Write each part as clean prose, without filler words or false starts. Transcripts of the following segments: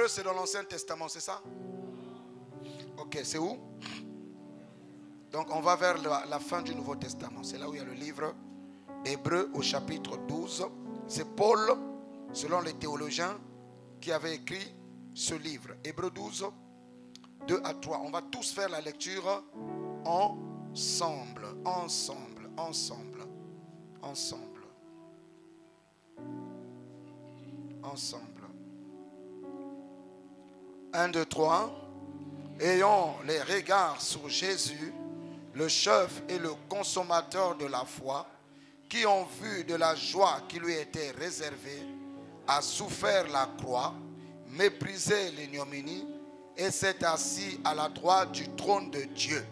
Hébreu, c'est dans l'Ancien Testament, c'est ça? Ok, c'est où? Donc on va vers la fin du Nouveau Testament. C'est là où il y a le livre Hébreu au chapitre 12. C'est Paul, selon les théologiens, qui avait écrit ce livre. Hébreu 12, 2 à 3. On va tous faire la lecture ensemble. Ensemble. Ensemble. Ensemble. Ensemble. 1, 2, 3. Ayons les regards sur Jésus, le chef et le consommateur de la foi, qui ont vu de la joie qui lui était réservée, a souffert la croix, méprisé l'ignominie et s'est assis à la droite du trône de Dieu.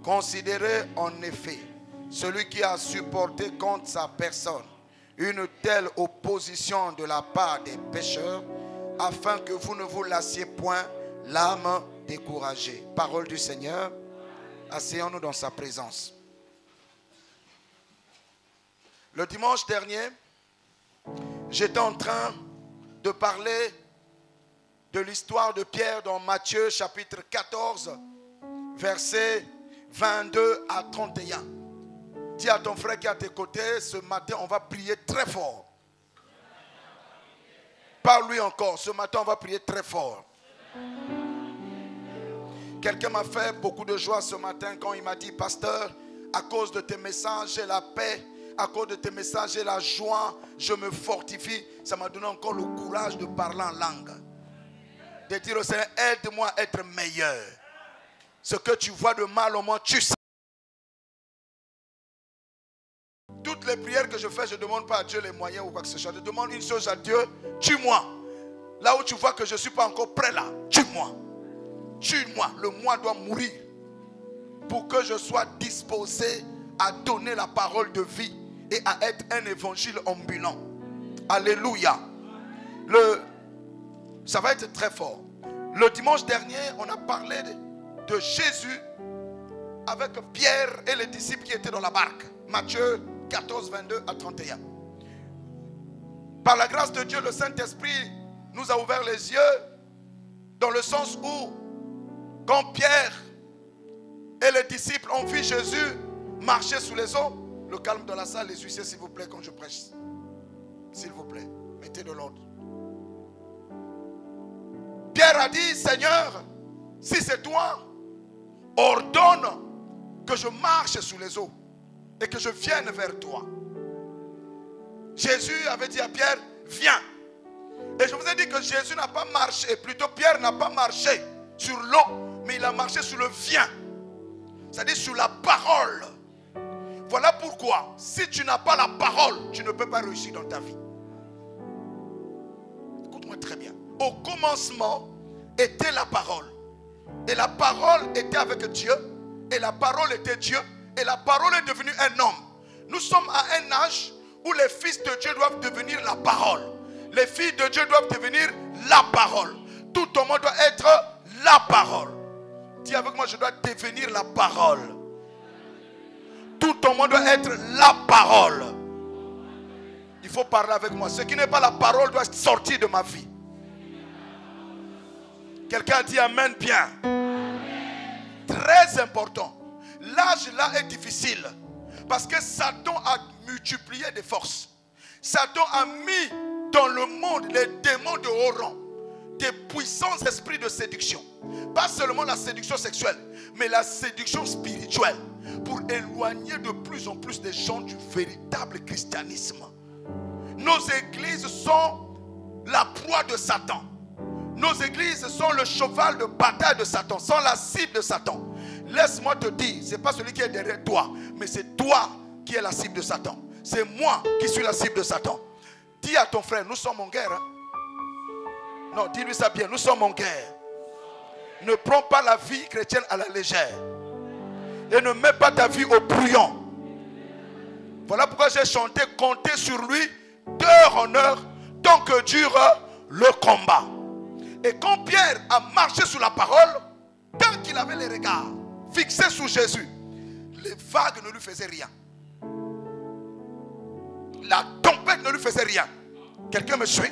Considérez en effet celui qui a supporté contre sa personne une telle opposition de la part des pécheurs, afin que vous ne vous lassiez point l'âme découragée. Parole du Seigneur. Asseyons-nous dans sa présence. Le dimanche dernier, j'étais en train de parler de l'histoire de Pierre dans Matthieu chapitre 14, versets 22 à 31. Dis à ton frère qui est à tes côtés, ce matin on va prier très fort. Parle-lui encore, ce matin on va prier très fort. Quelqu'un m'a fait beaucoup de joie ce matin quand il m'a dit, pasteur, à cause de tes messages, j'ai la paix. À cause de tes messages, j'ai la joie. Je me fortifie. Ça m'a donné encore le courage de parler en langue. De dire au Seigneur, aide-moi à être meilleur. Ce que tu vois de mal au moins, tu sais. Toutes les prières que je fais, je ne demande pas à Dieu les moyens ou quoi que ce soit. Je demande une chose à Dieu, tue-moi. Là où tu vois que je ne suis pas encore prêt là, tue-moi. Tue-moi, le moi doit mourir pour que je sois disposé à donner la parole de vie et à être un évangile ambulant. Alléluia. Ça va être très fort. Le dimanche dernier, on a parlé de Jésus avec Pierre et les disciples qui étaient dans la barque. Matthieu 14, 22 à 31. Par la grâce de Dieu, le Saint-Esprit nous a ouvert les yeux dans le sens où quand Pierre et les disciples ont vu Jésus marcher sous les eaux, le calme de la salle, les huissiers s'il vous plaît quand je prêche. S'il vous plaît, mettez de l'ordre. Pierre a dit, Seigneur, si c'est toi, ordonne que je marche sous les eaux et que je vienne vers toi. Jésus avait dit à Pierre, viens. Et je vous ai dit que Jésus n'a pas marché, plutôt Pierre n'a pas marché sur l'eau, mais il a marché sur le viens. C'est-à-dire sur la parole. Voilà pourquoi, si tu n'as pas la parole, tu ne peux pas réussir dans ta vie. Écoute-moi très bien. Au commencement était la parole. Et la parole était avec Dieu. Et la parole était Dieu. Et la parole est devenue un homme. Nous sommes à un âge où les fils de Dieu doivent devenir la parole. Les filles de Dieu doivent devenir la parole. Tout ton monde doit être la parole. Dis avec moi, je dois devenir la parole. Tout ton monde doit être la parole. Il faut parler avec moi. Ce qui n'est pas la parole doit sortir de ma vie. Quelqu'un dit amen bien. Très important. L'âge là est difficile. Parce que Satan a multiplié des forces. Satan a mis dans le monde les démons de haut rang. Des puissants esprits de séduction. Pas seulement la séduction sexuelle, mais la séduction spirituelle. Pour éloigner de plus en plus des gens du véritable christianisme. Nos églises sont la proie de Satan. Nos églises sont le cheval de bataille de Satan, sont la cible de Satan. Laisse-moi te dire, ce n'est pas celui qui est derrière toi, mais c'est toi qui es la cible de Satan. C'est moi qui suis la cible de Satan. Dis à ton frère, nous sommes en guerre. Hein? Non, dis-lui ça bien, nous sommes en guerre. Ne prends pas la vie chrétienne à la légère. Et ne mets pas ta vie au brouillon. Voilà pourquoi j'ai chanté, comptez sur lui d'heure en heure, tant que dure le combat. Et quand Pierre a marché sous la parole, tant qu'il avait les regards fixés sur Jésus, les vagues ne lui faisaient rien. La tempête ne lui faisait rien. Quelqu'un me suit?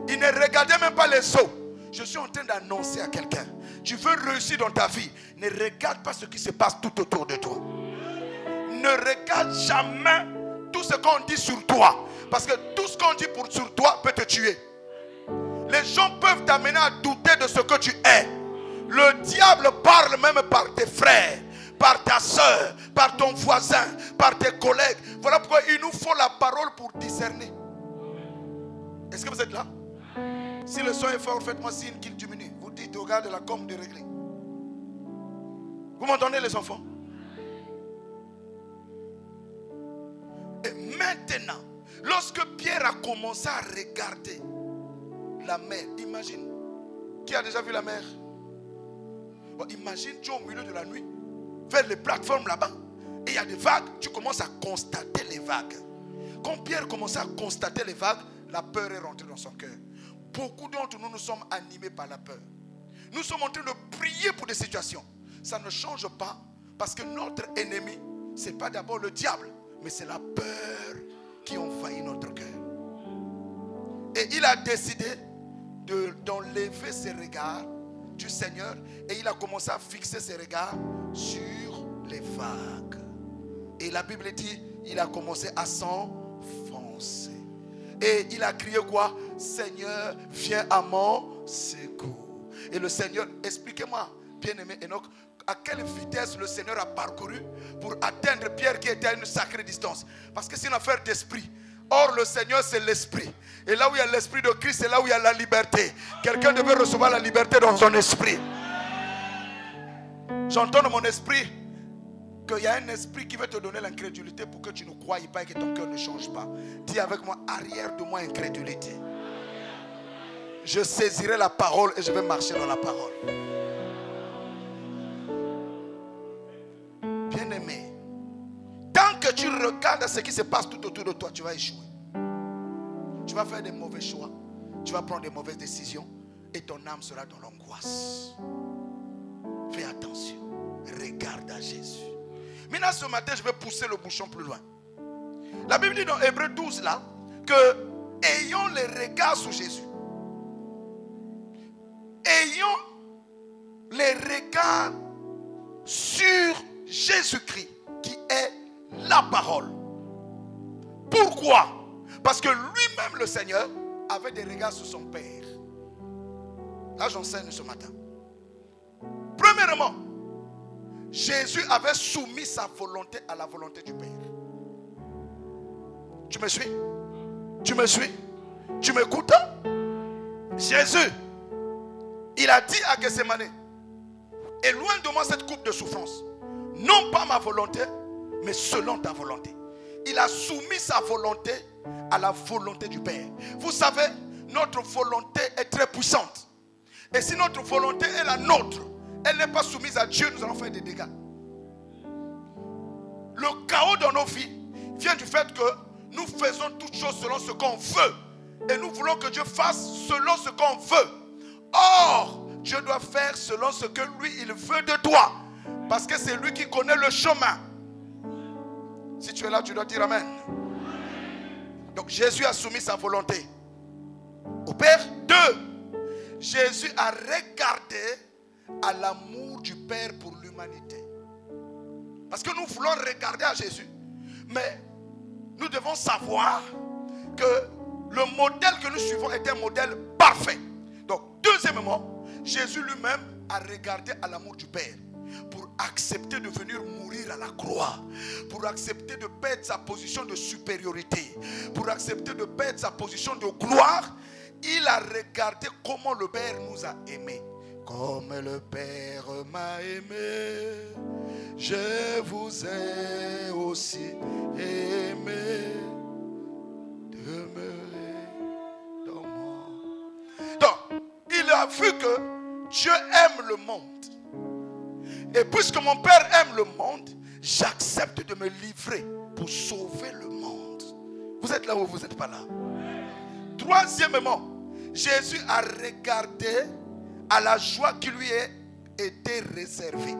Il ne regardait même pas les eaux. Je suis en train d'annoncer à quelqu'un. Tu veux réussir dans ta vie. Ne regarde pas ce qui se passe tout autour de toi. Ne regarde jamais tout ce qu'on dit sur toi. Parce que tout ce qu'on dit sur toi peut te tuer. Les gens peuvent t'amener à douter de ce que tu es. Le diable parle même par tes frères, par ta soeur, par ton voisin, par tes collègues. Voilà pourquoi il nous faut la parole pour discerner. Est-ce que vous êtes là? Si le son est fort, faites-moi signe qu'il diminue. Vous dites au gars de la com de régler. Vous m'entendez les enfants? Et maintenant, lorsque Pierre a commencé à regarder la mer, imagine, qui a déjà vu la mer? Bon, imagine, tu es au milieu de la nuit, vers les plateformes là-bas, et il y a des vagues, tu commences à constater les vagues. Quand Pierre commençait à constater les vagues, la peur est rentrée dans son cœur. Beaucoup d'entre nous, nous sommes animés par la peur. Nous sommes en train de prier pour des situations. Ça ne change pas, parce que notre ennemi, ce n'est pas d'abord le diable, mais c'est la peur qui envahit notre cœur. Et il a décidé d'enlever ses regards du Seigneur, et il a commencé à fixer ses regards sur les vagues. Et la Bible dit, il a commencé à s'enfoncer. Et il a crié quoi? Seigneur, viens à mon secours. Et le Seigneur, expliquez-moi, bien-aimé Enoch, à quelle vitesse le Seigneur a parcouru pour atteindre Pierre qui était à une sacrée distance. Parce que c'est une affaire d'esprit. Or, le Seigneur, c'est l'esprit. Et là où il y a l'esprit de Christ, c'est là où il y a la liberté. Quelqu'un devait recevoir la liberté dans son esprit. J'entends dans mon esprit qu'il y a un esprit qui veut te donner l'incrédulité pour que tu ne croies pas et que ton cœur ne change pas. Dis avec moi, arrière de moi incrédulité. Je saisirai la parole et je vais marcher dans la parole. Bien-aimé, tant que tu regardes ce qui se passe tout autour de toi, tu vas échouer. Tu vas faire des mauvais choix. Tu vas prendre des mauvaises décisions. Et ton âme sera dans l'angoisse. Fais attention. Regarde à Jésus. Maintenant ce matin, je vais pousser le bouchon plus loin. La Bible dit dans Hébreux 12 là, que ayons les regards sur Jésus. Ayons les regards sur Jésus-Christ, qui est la parole. Pourquoi? Parce que lui-même, le Seigneur, avait des regards sur son Père. Là, j'enseigne ce matin. Premièrement, Jésus avait soumis sa volonté à la volonté du Père. Tu me suis? Tu me suis? Tu m'écoutes? Jésus, il a dit à Gethsémane, éloigne de moi cette coupe de souffrance. Non pas ma volonté, mais selon ta volonté. Il a soumis sa volonté à la volonté du Père. Vous savez, notre volonté est très puissante. Et si notre volonté est la nôtre, elle n'est pas soumise à Dieu, nous allons faire des dégâts. Le chaos dans nos vies vient du fait que nous faisons toutes choses selon ce qu'on veut. Et nous voulons que Dieu fasse selon ce qu'on veut. Or, Dieu doit faire selon ce que lui, il veut de toi. Parce que c'est lui qui connaît le chemin. Si tu es là, tu dois dire Amen. Donc Jésus a soumis sa volonté au Père. 2. Jésus a regardé à l'amour du Père pour l'humanité. Parce que nous voulons regarder à Jésus. Mais nous devons savoir que le modèle que nous suivons est un modèle parfait. Donc, deuxièmement, Jésus lui-même a regardé à l'amour du Père pour accepter de venir mourir à la croix, pour accepter de perdre sa position de supériorité, pour accepter de perdre sa position de gloire. Il a regardé comment le Père nous a aimés. Comme le Père m'a aimé, je vous ai aussi aimé. Demeurez dans moi. Donc, il a vu que Dieu aime le monde. Et puisque mon Père aime le monde, j'accepte de me livrer pour sauver le monde. Vous êtes là ou vous n'êtes pas là? Troisièmement, Jésus a regardé à la joie qui lui a été réservée.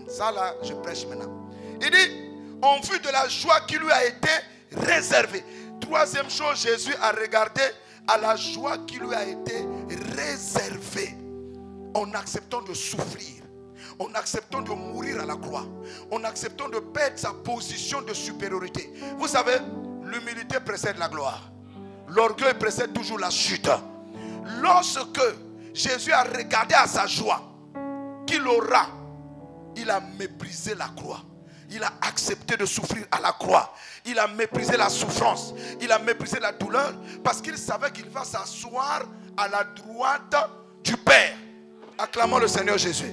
Ça là, je prêche maintenant. Il dit, en vue de la joie qui lui a été réservée. Troisième chose, Jésus a regardé à la joie qui lui a été réservée. en acceptant de souffrir, en acceptant de mourir à la croix, en acceptant de perdre sa position de supériorité. Vous savez, l'humilité précède la gloire. L'orgueil précède toujours la chute. Lorsque Jésus a regardé à sa joie qu'il aura, il a méprisé la croix. Il a accepté de souffrir à la croix. Il a méprisé la souffrance. Il a méprisé la douleur parce qu'il savait qu'il va s'asseoir à la droite du Père. Acclamons le Seigneur Jésus.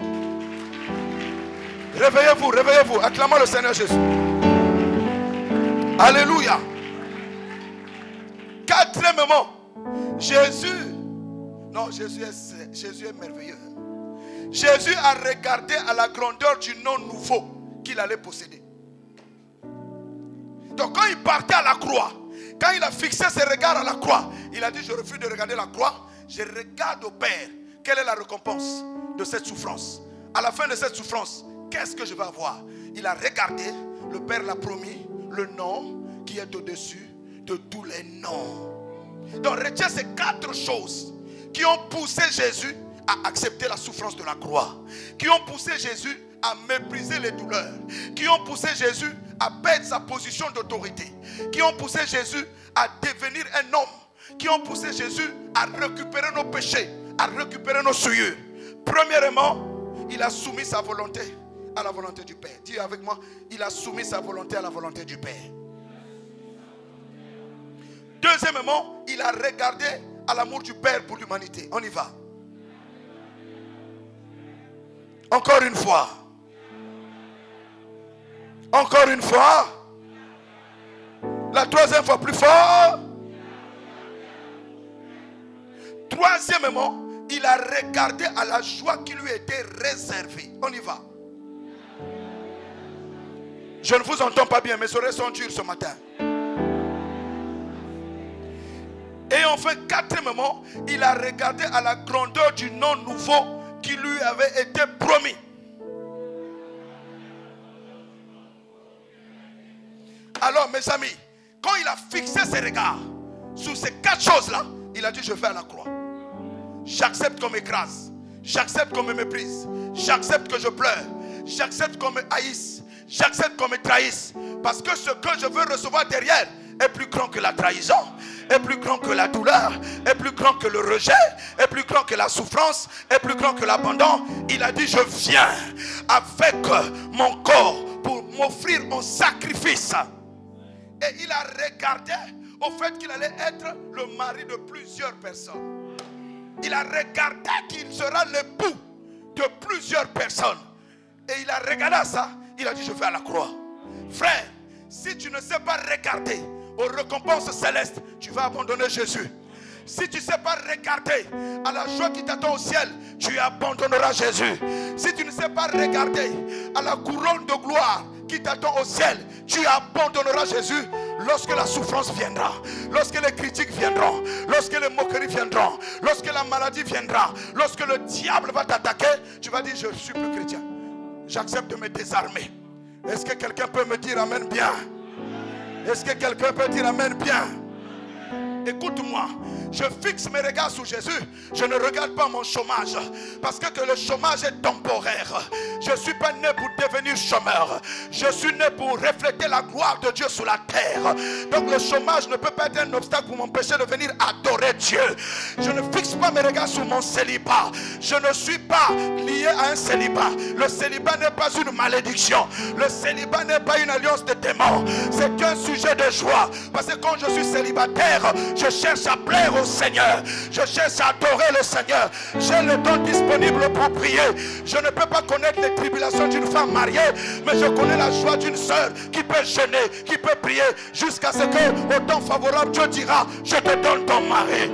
Réveillez-vous, réveillez-vous. Acclamons le Seigneur Jésus. Alléluia. Quatrièmement, Jésus est merveilleux. Jésus a regardé à la grandeur du nom nouveau qu'il allait posséder. Donc quand il partait à la croix, quand il a fixé ses regards à la croix, il a dit: je refuse de regarder la croix, je regarde au Père. Quelle est la récompense de cette souffrance? À la fin de cette souffrance, qu'est-ce que je vais avoir? Il a regardé, le Père l'a promis, le nom qui est au-dessus de tous les noms. Donc retiens ces 4 choses qui ont poussé Jésus à accepter la souffrance de la croix, qui ont poussé Jésus à mépriser les douleurs, qui ont poussé Jésus à perdre sa position d'autorité, qui ont poussé Jésus à devenir un homme, qui ont poussé Jésus à récupérer nos péchés, à récupérer nos souillures. Premièrement, il a soumis sa volonté à la volonté du Père. Dis avec moi: il a soumis sa volonté à la volonté du Père. Deuxièmement, il a regardé à l'amour du Père pour l'humanité. On y va. Encore une fois. Encore une fois. La troisième fois plus fort. Troisièmement, il a regardé à la joie qui lui était réservée. On y va. Je ne vous entends pas bien, mes oreilles sont dures ce matin. Et enfin, quatrièmement, il a regardé à la grandeur du nom nouveau qui lui avait été promis. Alors, mes amis, quand il a fixé ses regards sur ces 4 choses-là, il a dit: je vais à la croix. J'accepte qu'on m'écrase. J'accepte qu'on me méprise. J'accepte que je pleure. J'accepte qu'on me haïsse. J'accepte qu'on me trahisse. Parce que ce que je veux recevoir derrière est plus grand que la trahison, est plus grand que la douleur, est plus grand que le rejet, est plus grand que la souffrance, est plus grand que l'abandon. Il a dit: je viens avec mon corps pour m'offrir en sacrifice. Et il a regardé au fait qu'il allait être le mari de plusieurs personnes. Il a regardé qu'il sera l'époux de plusieurs personnes. Et il a regardé à ça. Il a dit: je vais à la croix. Frère, si tu ne sais pas regarder aux récompenses célestes, tu vas abandonner Jésus. Si tu ne sais pas regarder à la joie qui t'attend au ciel, tu abandonneras Jésus. Si tu ne sais pas regarder à la couronne de gloire qui t'attend au ciel, tu abandonneras Jésus lorsque la souffrance viendra, lorsque les critiques viendront, lorsque les moqueries viendront, lorsque la maladie viendra, lorsque le diable va t'attaquer. Tu vas dire: je suis plus chrétien, j'accepte de me désarmer. Est-ce que quelqu'un peut me dire amen bien? Est-ce que quelqu'un peut dire amen bien? Écoute-moi, je fixe mes regards sur Jésus. Je ne regarde pas mon chômage, parce que le chômage est temporaire. Je ne suis pas né pour devenir chômeur. Je suis né pour refléter la gloire de Dieu sur la terre. Donc le chômage ne peut pas être un obstacle pour m'empêcher de venir adorer Dieu. Je ne fixe pas mes regards sur mon célibat. Je ne suis pas lié à un célibat. Le célibat n'est pas une malédiction. Le célibat n'est pas une alliance de démons. C'est un sujet de joie. Parce que quand je suis célibataire, je cherche à plaire au Seigneur. Je cherche à adorer le Seigneur. J'ai le temps disponible pour prier. Je ne peux pas connaître les tribulations d'une femme mariée, mais je connais la joie d'une sœur qui peut jeûner, qui peut prier, jusqu'à ce que, au temps favorable, Dieu dira: je te donne ton mari.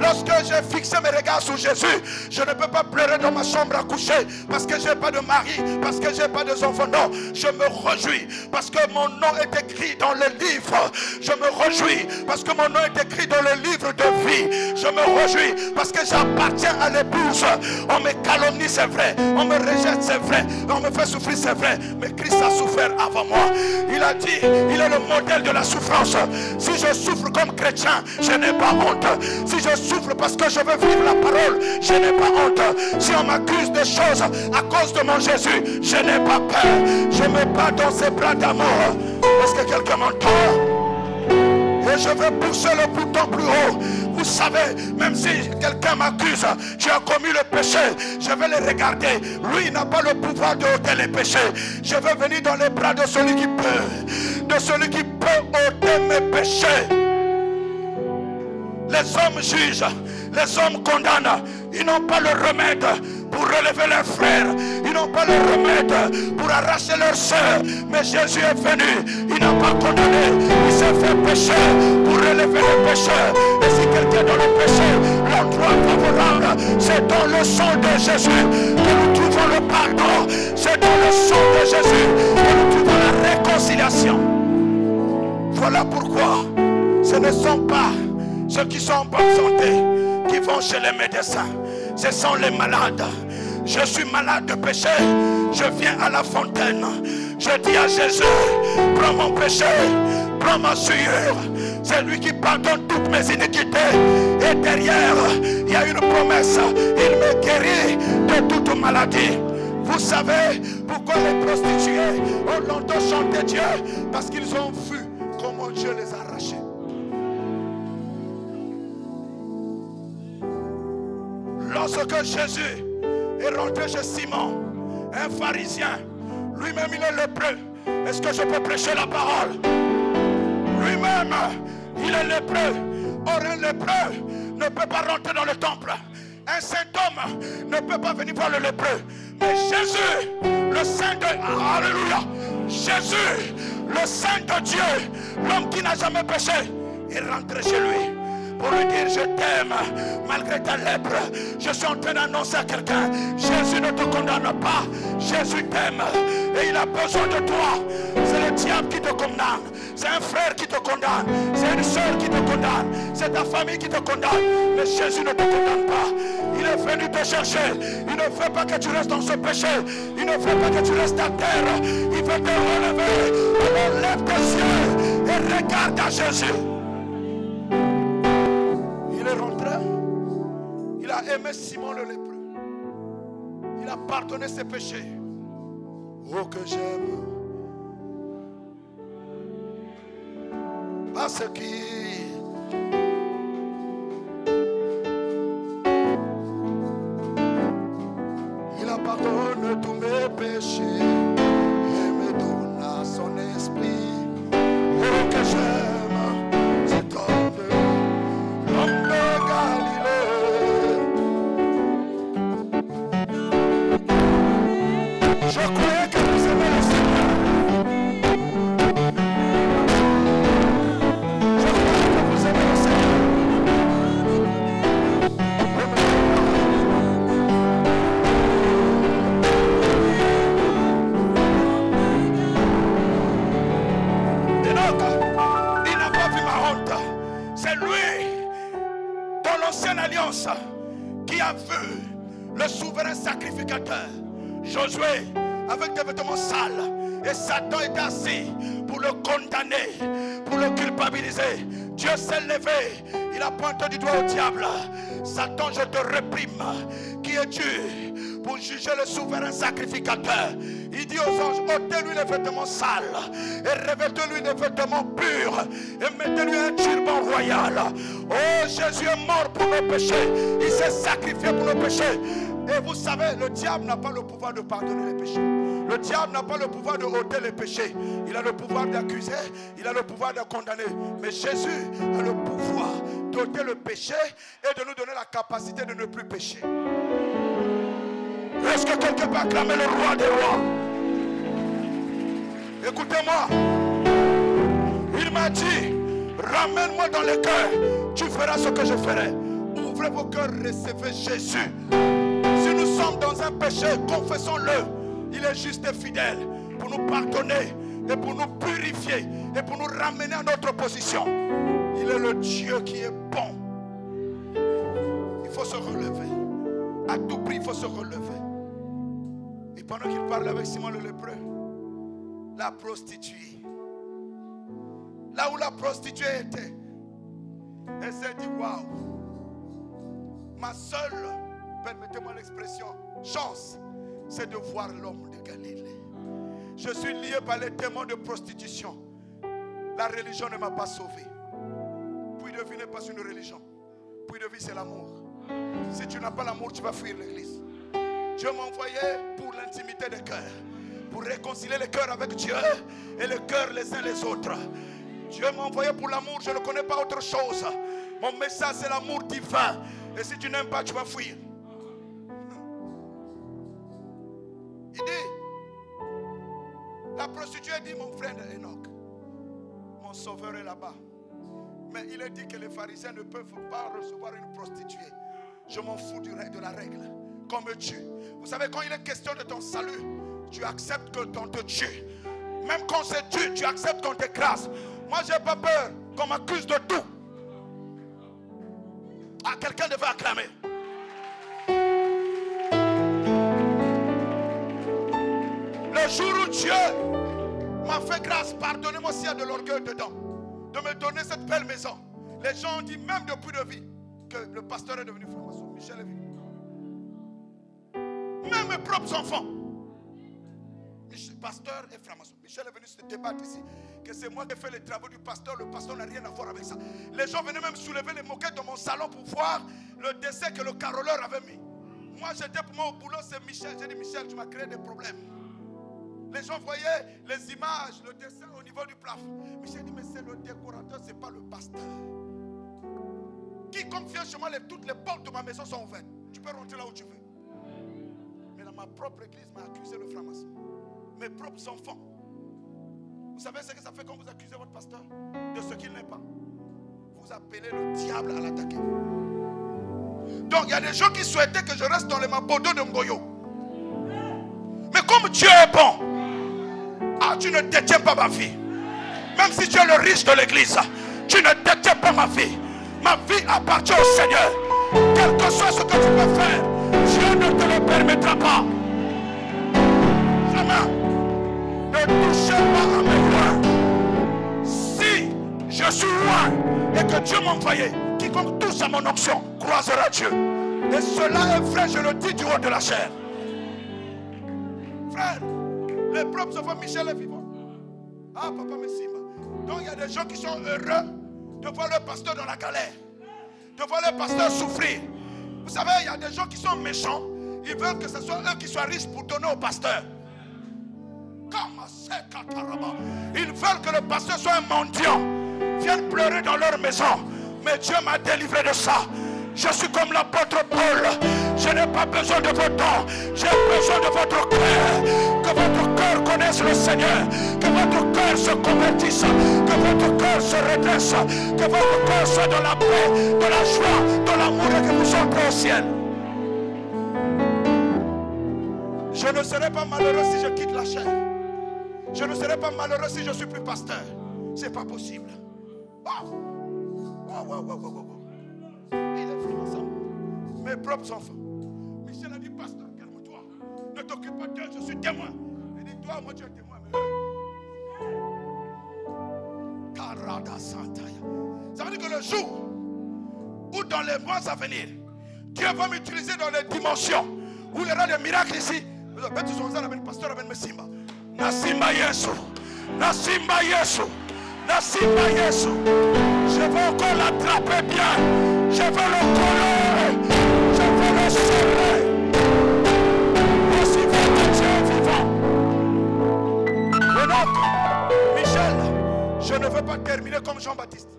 Lorsque j'ai fixé mes regards sur Jésus, je ne peux pas pleurer dans ma chambre à coucher parce que je n'ai pas de mari, parce que je n'ai pas d'enfants. Non, je me réjouis parce que mon nom est écrit dans le livre. Je me réjouis parce que mon nom est écrit dans le livre de vie. Je me réjouis parce que j'appartiens à l'épouse. On me calomnie, c'est vrai. On me rejette, c'est vrai. On me fait souffrir, c'est vrai. Mais Christ a souffert avant moi. Il a dit, il est le modèle de la souffrance. Si je souffre comme chrétien, je n'ai pas honte. Si je souffre souffre parce que je veux vivre la parole. Je n'ai pas honte. Si on m'accuse de choses à cause de mon Jésus, je n'ai pas peur. Je me bats dans ses bras d'amour. Est-ce que quelqu'un m'entend? Et je vais pousser le bouton plus haut. Vous savez, même si quelqu'un m'accuse, tu as commis le péché, je vais le regarder. Lui n'a pas le pouvoir de ôter les péchés. Je vais venir dans les bras de celui qui peut ôter mes péchés. Les hommes jugent, les hommes condamnent. Ils n'ont pas le remède pour relever leurs frères. Ils n'ont pas le remède pour arracher leurs soeurs. Mais Jésus est venu. Il n'a pas condamné. Il s'est fait pécher pour relever les pécheurs. Et si quelqu'un est dans le péché, l'endroit favorable, c'est dans le sang de Jésus que nous trouvons le pardon. C'est dans le sang de Jésus que nous trouvons la réconciliation. Voilà pourquoi ce ne sont pas ceux qui sont en bonne santé qui vont chez les médecins. Ce sont les malades. Je suis malade de péché. Je viens à la fontaine. Je dis à Jésus, prends mon péché, prends ma souillure. C'est lui qui pardonne toutes mes iniquités. Et derrière, il y a une promesse. Il me guérit de toute maladie. Vous savez pourquoi les prostituées ont longtemps chanté Dieu? Parce qu'ils ont vu comment Dieu les a arrachés. Lorsque Jésus est rentré chez Simon, un pharisien, lui-même il est lépreux. Est-ce que je peux prêcher la parole? Lui-même, il est lépreux. Or, un lépreux ne peut pas rentrer dans le temple. Un saint homme ne peut pas venir voir le lépreux. Mais Jésus, le Saint de... Alléluia! Jésus, le Saint de Dieu, l'homme qui n'a jamais péché, est rentré chez lui pour lui dire je t'aime malgré ta lèpre. Je suis en train d'annoncer à quelqu'un, Jésus ne te condamne pas, Jésus t'aime et il a besoin de toi. C'est le diable qui te condamne, c'est un frère qui te condamne, c'est une soeur qui te condamne, c'est ta famille qui te condamne, mais Jésus ne te condamne pas. Il est venu te chercher. Il ne veut pas que tu restes dans ce péché, il ne veut pas que tu restes à terre, il veut te relever. Alors lève tes yeux et regarde à Jésus. Il est rentré, il a aimé Simon le lépreux, il a pardonné ses péchés. Oh que j'aime, parce qu'il a pardonné tous mes péchés et me donna son esprit. Oh que j'aime cet homme, l'homme de Galilée. Je croyais que vous aimez le Seigneur. Je croyais que vous aimez le Seigneur. Et donc, il n'a pas vu ma honte. C'est lui, dans l'ancienne alliance, qui a vu le souverain sacrificateur Josué avec des vêtements sales, et Satan est assis pour le condamner, pour le culpabiliser. Dieu s'est levé, il a pointé du doigt au diable. Satan, je te réprime. Qui es-tu pour juger le souverain sacrificateur? Il dit aux anges, ôtez-lui les vêtements sales et revêtez-lui des vêtements purs et mettez-lui un turban royal. Oh, Jésus est mort pour nos péchés, il s'est sacrifié pour nos péchés. Et vous savez, le diable n'a pas le pouvoir de pardonner les péchés. Le diable n'a pas le pouvoir de ôter les péchés. Il a le pouvoir d'accuser, il a le pouvoir de condamner. Mais Jésus a le pouvoir d'ôter le péché et de nous donner la capacité de ne plus pécher. Est-ce que quelqu'un peut acclamer le roi des rois? Écoutez-moi. Il m'a dit, ramène-moi dans le cœur, tu feras ce que je ferai. Ouvrez vos cœurs, recevez Jésus. Si nous sommes dans un péché, confessons-le. Il est juste et fidèle pour nous pardonner et pour nous purifier et pour nous ramener à notre position. Il est le Dieu qui est bon. Il faut se relever. À tout prix, il faut se relever. Et pendant qu'il parle avec Simon le lépreux, la prostituée, là où la prostituée était, elle s'est dit, waouh, Ma seule, permettez-moi l'expression, chance, c'est de voir l'homme de Galilée. Je suis lié par les démons de prostitution. La religion ne m'a pas sauvé. Puis de vie n'est pas une religion. Puis de vie, c'est l'amour. Si tu n'as pas l'amour, tu vas fuir l'église. Dieu m'a envoyé pour l'intimité des cœurs, pour réconcilier les cœurs avec Dieu et les cœurs les uns les autres. Dieu m'a envoyé pour l'amour, je ne connais pas autre chose. Mon message, c'est l'amour divin. Et si tu n'aimes pas, tu vas fuir. Il dit, la prostituée dit, mon frère Enoch, mon sauveur est là-bas. Mais il est dit que les pharisiens ne peuvent pas recevoir une prostituée. Je m'en fous de la règle. Qu'on me tue. Vous savez, quand il est question de ton salut, tu acceptes qu'on te tue. Même quand c'est tue, tu acceptes qu'on t'écrase. Moi, je n'ai pas peur qu'on m'accuse de tout. Ah, quelqu'un devait acclamer. Le jour où Dieu m'a fait grâce, pardonnez-moi s'il y a de l'orgueil dedans, de me donner cette belle maison. Les gens ont dit, même depuis de vie, que le pasteur est devenu franc-maçon. Michel est venu. Même mes propres enfants. Pasteur et franc-maçon. Michel est venu se débattre ici. Que c'est moi qui ai fait les travaux du pasteur. Le pasteur n'a rien à voir avec ça. Les gens venaient même soulever les moquettes dans mon salon pour voir le dessin que le caroleur avait mis. Moi j'étais pour moi au boulot, c'est Michel. J'ai dit, Michel, tu m'as créé des problèmes. Les gens voyaient les images, le dessin au niveau du plafond. Michel dit, mais c'est le décorateur, c'est pas le pasteur. Quiconque vient chez moi, toutes les portes de ma maison sont ouvertes. Tu peux rentrer là où tu veux. Mais dans ma propre église m'a accusé le franc-maçon. Mes propres enfants. Vous savez ce que ça fait quand vous accusez votre pasteur de ce qu'il n'est pas? Vous appelez le diable à l'attaquer. Donc il y a des gens qui souhaitaient que je reste dans les mabodos de Ngoyo. Mais comme Dieu est bon, tu ne détiens pas ma vie. Même si tu es le riche de l'église, tu ne détiens pas ma vie. Ma vie appartient au Seigneur. Quel que soit ce que tu peux faire, Dieu ne te le permettra pas. Jamais. Ne touchez pas à mes loin. Si je suis loin et que Dieu m'a envoyé, quiconque touche à mon onction croisera Dieu. Et cela est vrai, je le dis du haut de la chair. Frère, les propres enfants, Michel est vivant. Ah, papa Messima. Donc il y a des gens qui sont heureux de voir leur pasteur dans la galère, de voir leur pasteur souffrir. Vous savez, il y a des gens qui sont méchants. Ils veulent que ce soit eux qui soient riches pour donner au pasteur. Ils veulent que le pasteur soit un mendiant, vienne pleurer dans leur maison. Mais Dieu m'a délivré de ça. Je suis comme l'apôtre Paul. Je n'ai pas besoin de vos dons. J'ai besoin de votre cœur. Que votre cœur connaisse le Seigneur. Que votre cœur se convertisse. Que votre cœur se redresse. Que votre cœur soit dans la paix, dans la joie, dans l'amour et que vous entrez au ciel. Je ne serai pas malheureux si je quitte la chair. Je ne serai pas malheureux si je ne suis plus pasteur. C'est pas possible. Wow. Il est venu ensemble. Mes propres enfants. Michel a dit, pasteur, calme-toi. Ne t'occupe pas d'eux, je suis témoin. Il dit, toi, moi, tu es témoin. Mais ça veut dire que le jour où dans les mois à venir, Dieu va m'utiliser dans les dimensions où il y aura des miracles ici. Pasteur avec Messimba. Nasimba Yesu. Nasimba Yesu. Nasimba Yesu. Je veux encore l'attraper bien. Je veux le coller. Je veux le serrer. Aussi votre Dieu vivant. Et donc, Michel, je ne veux pas terminer comme Jean-Baptiste.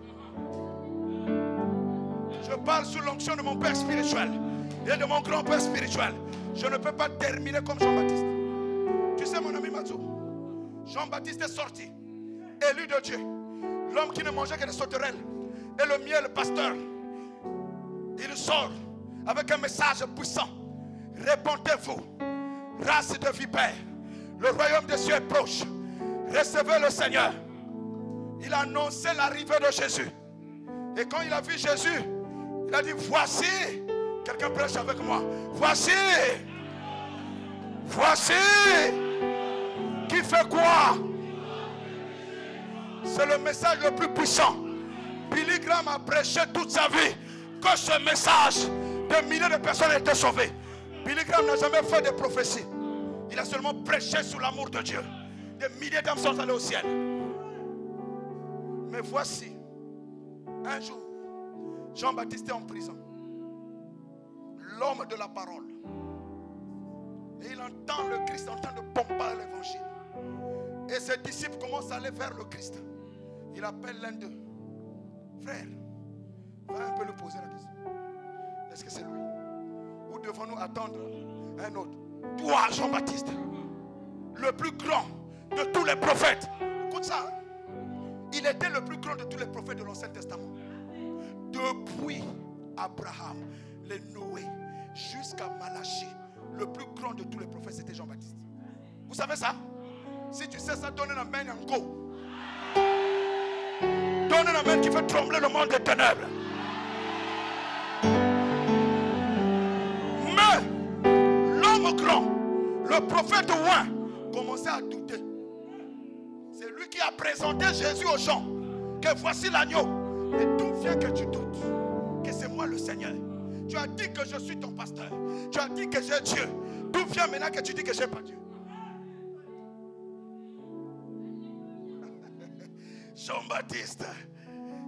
Je parle sous l'onction de mon père spirituel et de mon grand-père spirituel. Je ne peux pas terminer comme Jean-Baptiste. Tu sais, mon ami Mathieu, Jean-Baptiste est sorti, élu de Dieu. L'homme qui ne mangeait que des sauterelles. Et le miel, le pasteur, il sort avec un message puissant. Répondez-vous, race de vipères, le royaume des cieux est proche. Recevez le Seigneur. Il a annoncé l'arrivée de Jésus. Et quand il a vu Jésus, il a dit, voici, quelqu'un prêche avec moi, voici, qui fait quoi? C'est le message le plus puissant. Billy Graham a prêché toute sa vie que ce message Des milliers de personnes ont été sauvées. Billy Graham n'a jamais fait de prophétie. Il a seulement prêché sur l'amour de Dieu. Des milliers d'âmes sont allées au ciel. Mais voici, un jour, Jean-Baptiste est en prison. L'homme de la parole. Et il entend le Christ en train de pomper l'évangile. Et ses disciples commencent à aller vers le Christ. Il appelle l'un d'eux. Frère, va un peu lui poser la question. Est-ce que c'est lui? Ou devons-nous attendre un autre? Toi, Jean-Baptiste, le plus grand de tous les prophètes. Écoute ça. Il était le plus grand de tous les prophètes de l'Ancien Testament. Depuis Abraham, les Noé, jusqu'à Malachie, le plus grand de tous les prophètes, c'était Jean-Baptiste. Vous savez ça? Si tu sais ça, donne un amen en go. Donne un amen qui fait trembler le monde des ténèbres. Mais l'homme grand, le prophète oint, commençait à douter. C'est lui qui a présenté Jésus aux gens. Que voici l'agneau. Mais d'où vient que tu doutes? Que c'est moi le Seigneur. Tu as dit que je suis ton pasteur. Tu as dit que j'ai Dieu. D'où vient maintenant que tu dis que je n'ai pas Dieu? Jean-Baptiste,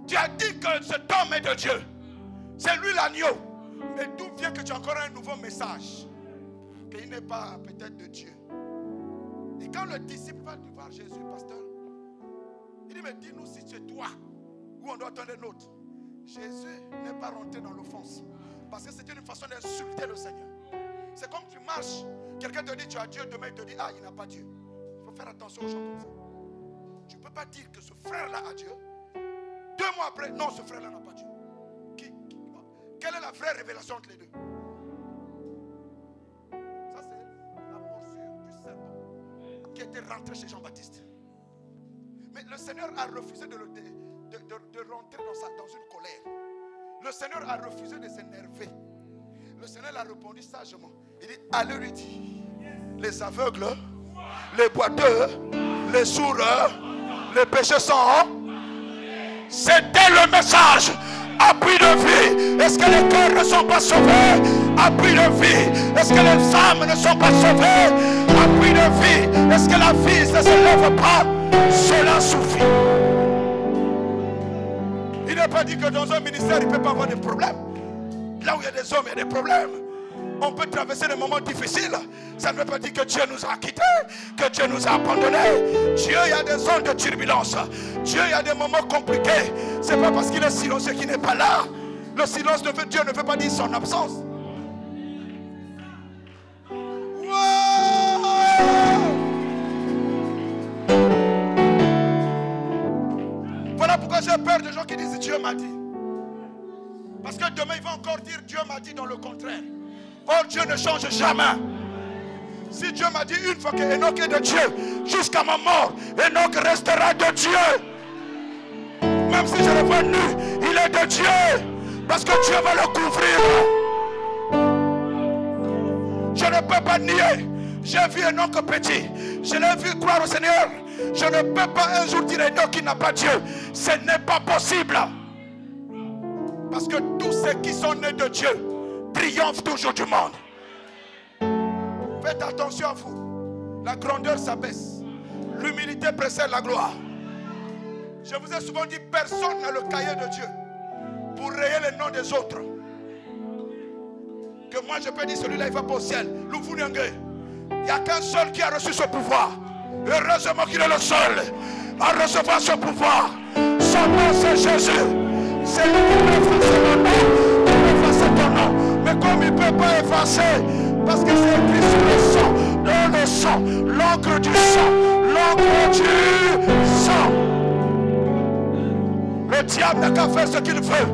tu as dit que cet homme est de Dieu. C'est lui l'agneau. Mais d'où vient que tu as encore un nouveau message? Qu'il n'est pas peut-être de Dieu. Et quand le disciple va voir Jésus, pasteur, il dit, mais dis-nous si c'est toi ou on doit attendre un autre. Jésus n'est pas rentré dans l'offense. Parce que c'était une façon d'insulter le Seigneur. C'est comme tu marches, quelqu'un te dit tu as Dieu, demain il te dit ah il n'a pas Dieu. Il faut faire attention aux gens comme ça. Tu ne peux pas dire que ce frère-là a Dieu. 2 mois après, non ce frère-là n'a pas Dieu. Quelle est la vraie révélation entre les deux? Ça c'est la morsure du serpent qui était rentré chez Jean-Baptiste. Mais le Seigneur a refusé de rentrer dans une colère. Le Seigneur a refusé de s'énerver. Le Seigneur a répondu sagement. Il dit, allez lui dire, les aveugles, les boiteux, les sourds, les péchés sont. C'était le message. Appui de vie. Est-ce que les cœurs ne sont pas sauvés? Appui de vie. Est-ce que les âmes ne sont pas sauvées? Appui de vie. Est-ce que la vie ne se lève pas? Cela suffit. Il n'a pas dit que dans un ministère, il ne peut pas avoir de problèmes. Là où il y a des hommes, il y a des problèmes. On peut traverser des moments difficiles. Ça ne veut pas dire que Dieu nous a quittés, que Dieu nous a abandonnés. Dieu, il y a des zones de turbulence. Dieu, il y a des moments compliqués. Ce n'est pas parce qu'il est silencieux qu'il n'est pas là. Le silence de Dieu ne veut pas dire son absence. Voilà pourquoi j'ai peur des gens qui disent Dieu m'a dit. Parce que demain il va encore dire Dieu m'a dit dans le contraire. Or Dieu ne change jamais. Si Dieu m'a dit une fois que Enoch est de Dieu, jusqu'à ma mort, Enoch restera de Dieu. Même si je le vois nu, il est de Dieu. Parce que Dieu va le couvrir. Je ne peux pas nier. J'ai vu Enoch petit. Je l'ai vu croire au Seigneur. Je ne peux pas un jour dire Enoch qui n'a pas Dieu. Ce n'est pas possible. Parce que tous ceux qui sont nés de Dieu triomphent toujours du monde. Faites attention à vous. La grandeur s'abaisse. L'humilité précède la gloire. Je vous ai souvent dit, personne n'a le cahier de Dieu pour rayer les noms des autres. Que moi je peux dire, celui-là il va pas au ciel. Il n'y a qu'un seul qui a reçu ce pouvoir. Heureusement qu'il est le seul à recevoir ce pouvoir. Son nom c'est Jésus. C'est lui qui peut effacer mon nom, qui peut effacer ton nom. Mais comme il ne peut pas effacer, parce que c'est écrit sur le sang, dans le sang, l'encre du sang, l'encre du sang. Le diable n'a qu'à faire ce qu'il veut.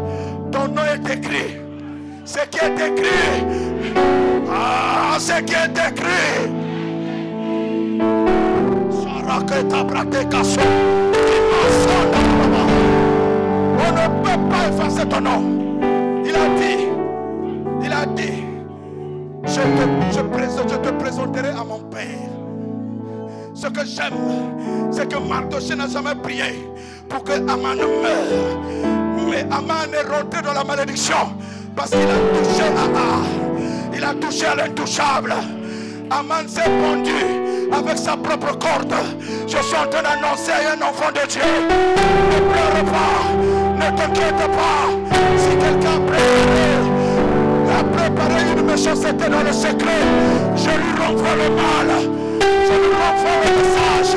Ton nom est écrit. Ce qui est écrit. Ah, ce qui est écrit. On ne peut pas effacer ton nom. Il a dit, je te présenterai à mon Père. Ce que j'aime, c'est que Mardochée n'a jamais prié pour que Aman meure. Mais Aman est rentré dans la malédiction Parce qu'il a touché il a touché à l'intouchable. Aman s'est pendu avec sa propre corde. Je suis en train d'annoncer à un enfant de Dieu: ne pleure pas, ne t'inquiète pas. Si quelqu'un a préparé une méchanceté dans le secret, je lui renvoie le mal, je lui renvoie le message.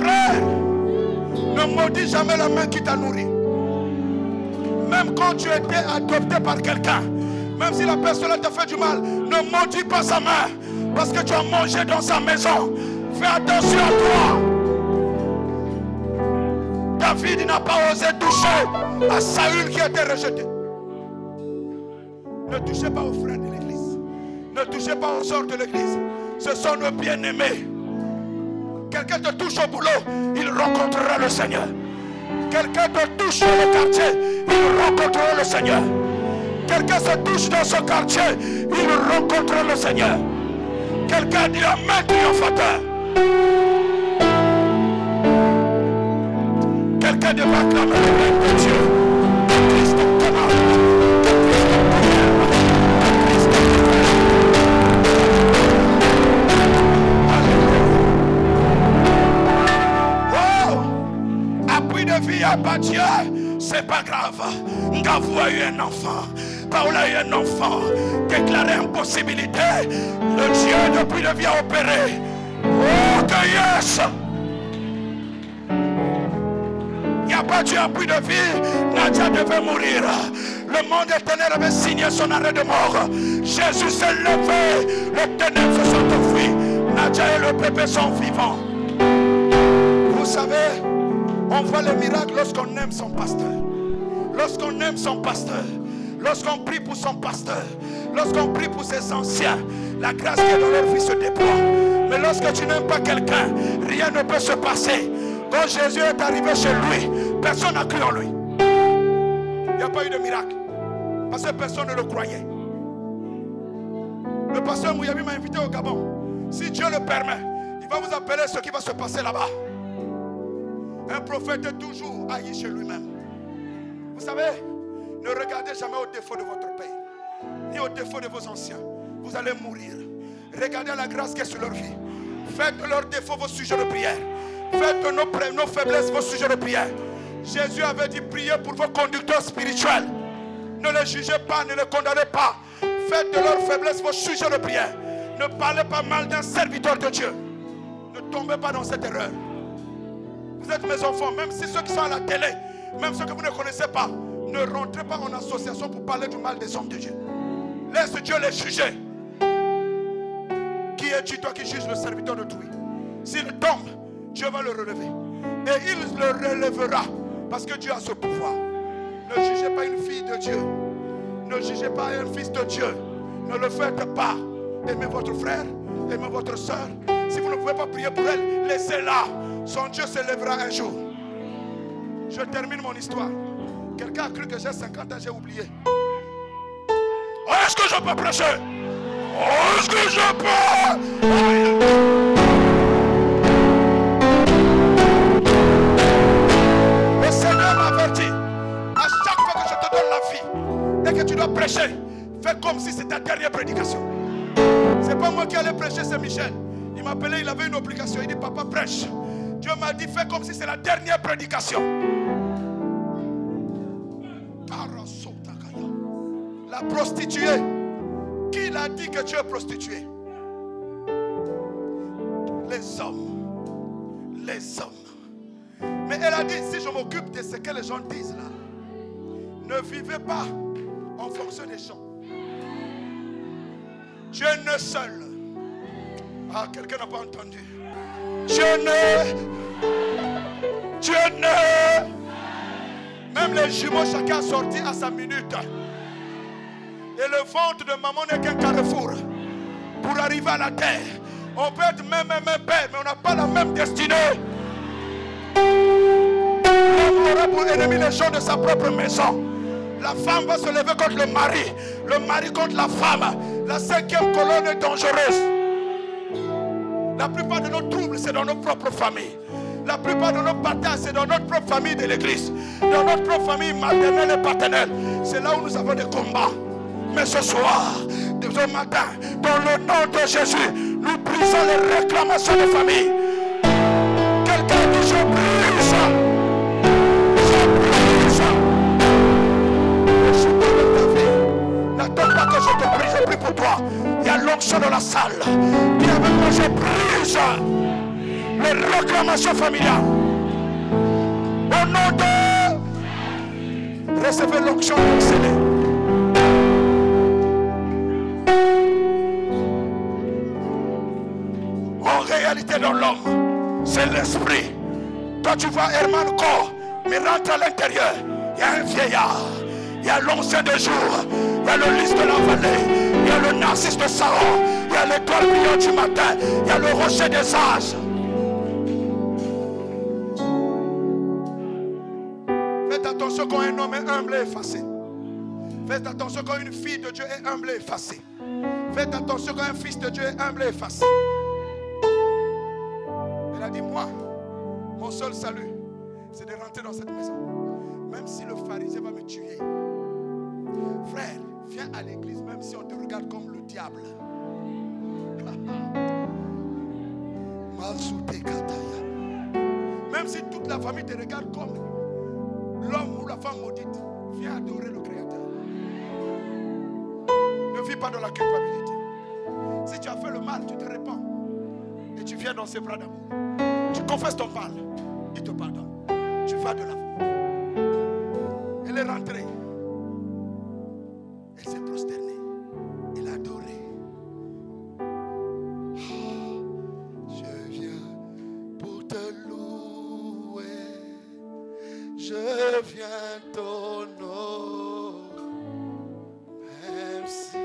Frère, ne maudis jamais la main qui t'a nourri. Même quand tu étais adopté par quelqu'un, même si la personne t'a fait du mal, ne maudis pas sa main, parce que tu as mangé dans sa maison. Fais attention à toi. David n'a pas osé toucher à Saül qui a été rejeté. Ne touchez pas aux frères de l'église. Ne touchez pas aux sœurs de l'église. Ce sont nos bien-aimés. Quelqu'un te touche au boulot, il rencontrera le Seigneur. Quelqu'un te touche dans le quartier, il rencontrera le Seigneur. Quelqu'un se touche dans ce quartier, il rencontrera le Seigneur. Quelqu'un dit amen triomphateur. Quelqu'un devrait acclamer le règne de Dieu. Que Christ commande, que Christ gouverne, que Christ gouverne. Oh! Appui de vie à pas Dieu, c'est pas grave. Ngavou a eu un enfant. Paul a eu un enfant. Déclaré impossibilité. Le Dieu depuis de vie a opéré. Oh, que yes! Il n'y a pas Dieu appui de vie. Nadia devait mourir. Le monde éternel avait signé son arrêt de mort. Jésus s'est levé. Les ténèbres se sont enfuies. Nadia et le bébé sont vivants. Vous savez, on voit les miracles lorsqu'on aime son pasteur. Lorsqu'on aime son pasteur. Lorsqu'on prie pour son pasteur. Lorsqu'on prie pour ses anciens. La grâce qui est dans leur vie se déploie. Mais lorsque tu n'aimes pas quelqu'un, rien ne peut se passer. Quand Jésus est arrivé chez lui, personne n'a cru en lui. Il n'y a pas eu de miracle. Parce que personne ne le croyait. Le pasteur Mouyabi m'a invité au Gabon. Si Dieu le permet, il va vous appeler ce qui va se passer là-bas. Un prophète est toujours haï chez lui-même. Vous savez, ne regardez jamais au défaut de votre père, ni au défaut de vos anciens. Vous allez mourir. Regardez la grâce qui est sur leur vie. Faites de leurs défauts vos sujets de prière. Faites de nos faiblesses vos sujets de prière. Jésus avait dit priez pour vos conducteurs spirituels. Ne les jugez pas, ne les condamnez pas. Faites de leurs faiblesses vos sujets de prière. Ne parlez pas mal d'un serviteur de Dieu. Ne tombez pas dans cette erreur. Vous êtes mes enfants, même si ceux qui sont à la télé, même ceux que vous ne connaissez pas, ne rentrez pas en association pour parler du mal des hommes de Dieu. Laisse Dieu les juger. Qui es-tu, toi qui juges le serviteur d'autrui? S'il tombe, Dieu va le relever. Et il le relèvera. Parce que Dieu a ce pouvoir. Ne jugez pas une fille de Dieu. Ne jugez pas un fils de Dieu. Ne le faites pas. Aimez votre frère. Aimez votre soeur. Si vous ne pouvez pas prier pour elle, laissez-la. Son Dieu se lèvera un jour. Je termine mon histoire. Quelqu'un a cru que j'ai 50 ans, j'ai oublié. Oh, est-ce que je peux prêcher? Oh, est-ce que je peux? Le Seigneur m'avertit. À chaque fois que je te donne la vie et que tu dois prêcher, fais comme si c'était ta dernière prédication. C'est pas moi qui allais prêcher, c'est Michel. Il m'appelait, il avait une obligation. Il dit papa prêche. Dieu m'a dit fais comme si c'est la dernière prédication. La prostituée. Qui l'a dit que tu es prostituée? Les hommes. Les hommes. Mais elle a dit, si je m'occupe de ce que les gens disent là, ne vivez pas en fonction des gens. Dieu ne seul. Ah, quelqu'un n'a pas entendu. Dieu ne. Même les jumeaux, chacun a sorti à sa minute. Et le ventre de maman n'est qu'un carrefour pour arriver à la terre. On peut être même père, mais on n'a pas la même destinée. L'homme aura pour ennemi les gens de sa propre maison. La femme va se lever contre le mari contre la femme. La 5e colonne est dangereuse. La plupart de nos troubles, c'est dans nos propres familles. La plupart de nos partages, c'est dans notre propre famille de l'église. Dans notre propre famille maternelle et paternelle. C'est là où nous avons des combats. Mais ce soir, ce matin, dans le nom de Jésus, nous brisons les réclamations de famille. Quelqu'un dit je brise. Je brise. Je suis dans ta vie. N'attends pas que je te brise, je prie pour toi. Il y a l'onction dans la salle. Dis avec moi, je brise les réclamations familiales. Au nom de... Recevez l'onction d'exceller. En réalité dans l'homme, c'est l'esprit. Toi tu vois Herman corps, mais rentre à l'intérieur. Il y a un vieillard. Il y a l'ancien des jours. Il y a le lys de la vallée. Il y a le narcisse de Saron. Il y a l'étoile brillante du matin. Il y a le rocher des âges. Faites attention quand un homme est humble et effacé. Faites attention quand une fille de Dieu est humble et effacée. Faites attention quand un fils de Dieu est humble et effacé. Elle a dit, moi, mon seul salut, c'est de rentrer dans cette maison. Même si le pharisien va me tuer. Frère, viens à l'église même si on te regarde comme le diable. Même si toute la famille te regarde comme l'homme ou la femme maudite, viens adorer le Créateur. Ne vis pas dans la culpabilité. Si tu as fait le mal, tu te répands. Et tu viens dans ses bras d'amour. Tu confesses ton mal. Il te pardonne. Tu vas de l'avant. Elle est rentrée. Elle s'est prosternée. Elle a adoré. Oh, je viens pour te louer. Je viens t'honorer. Même si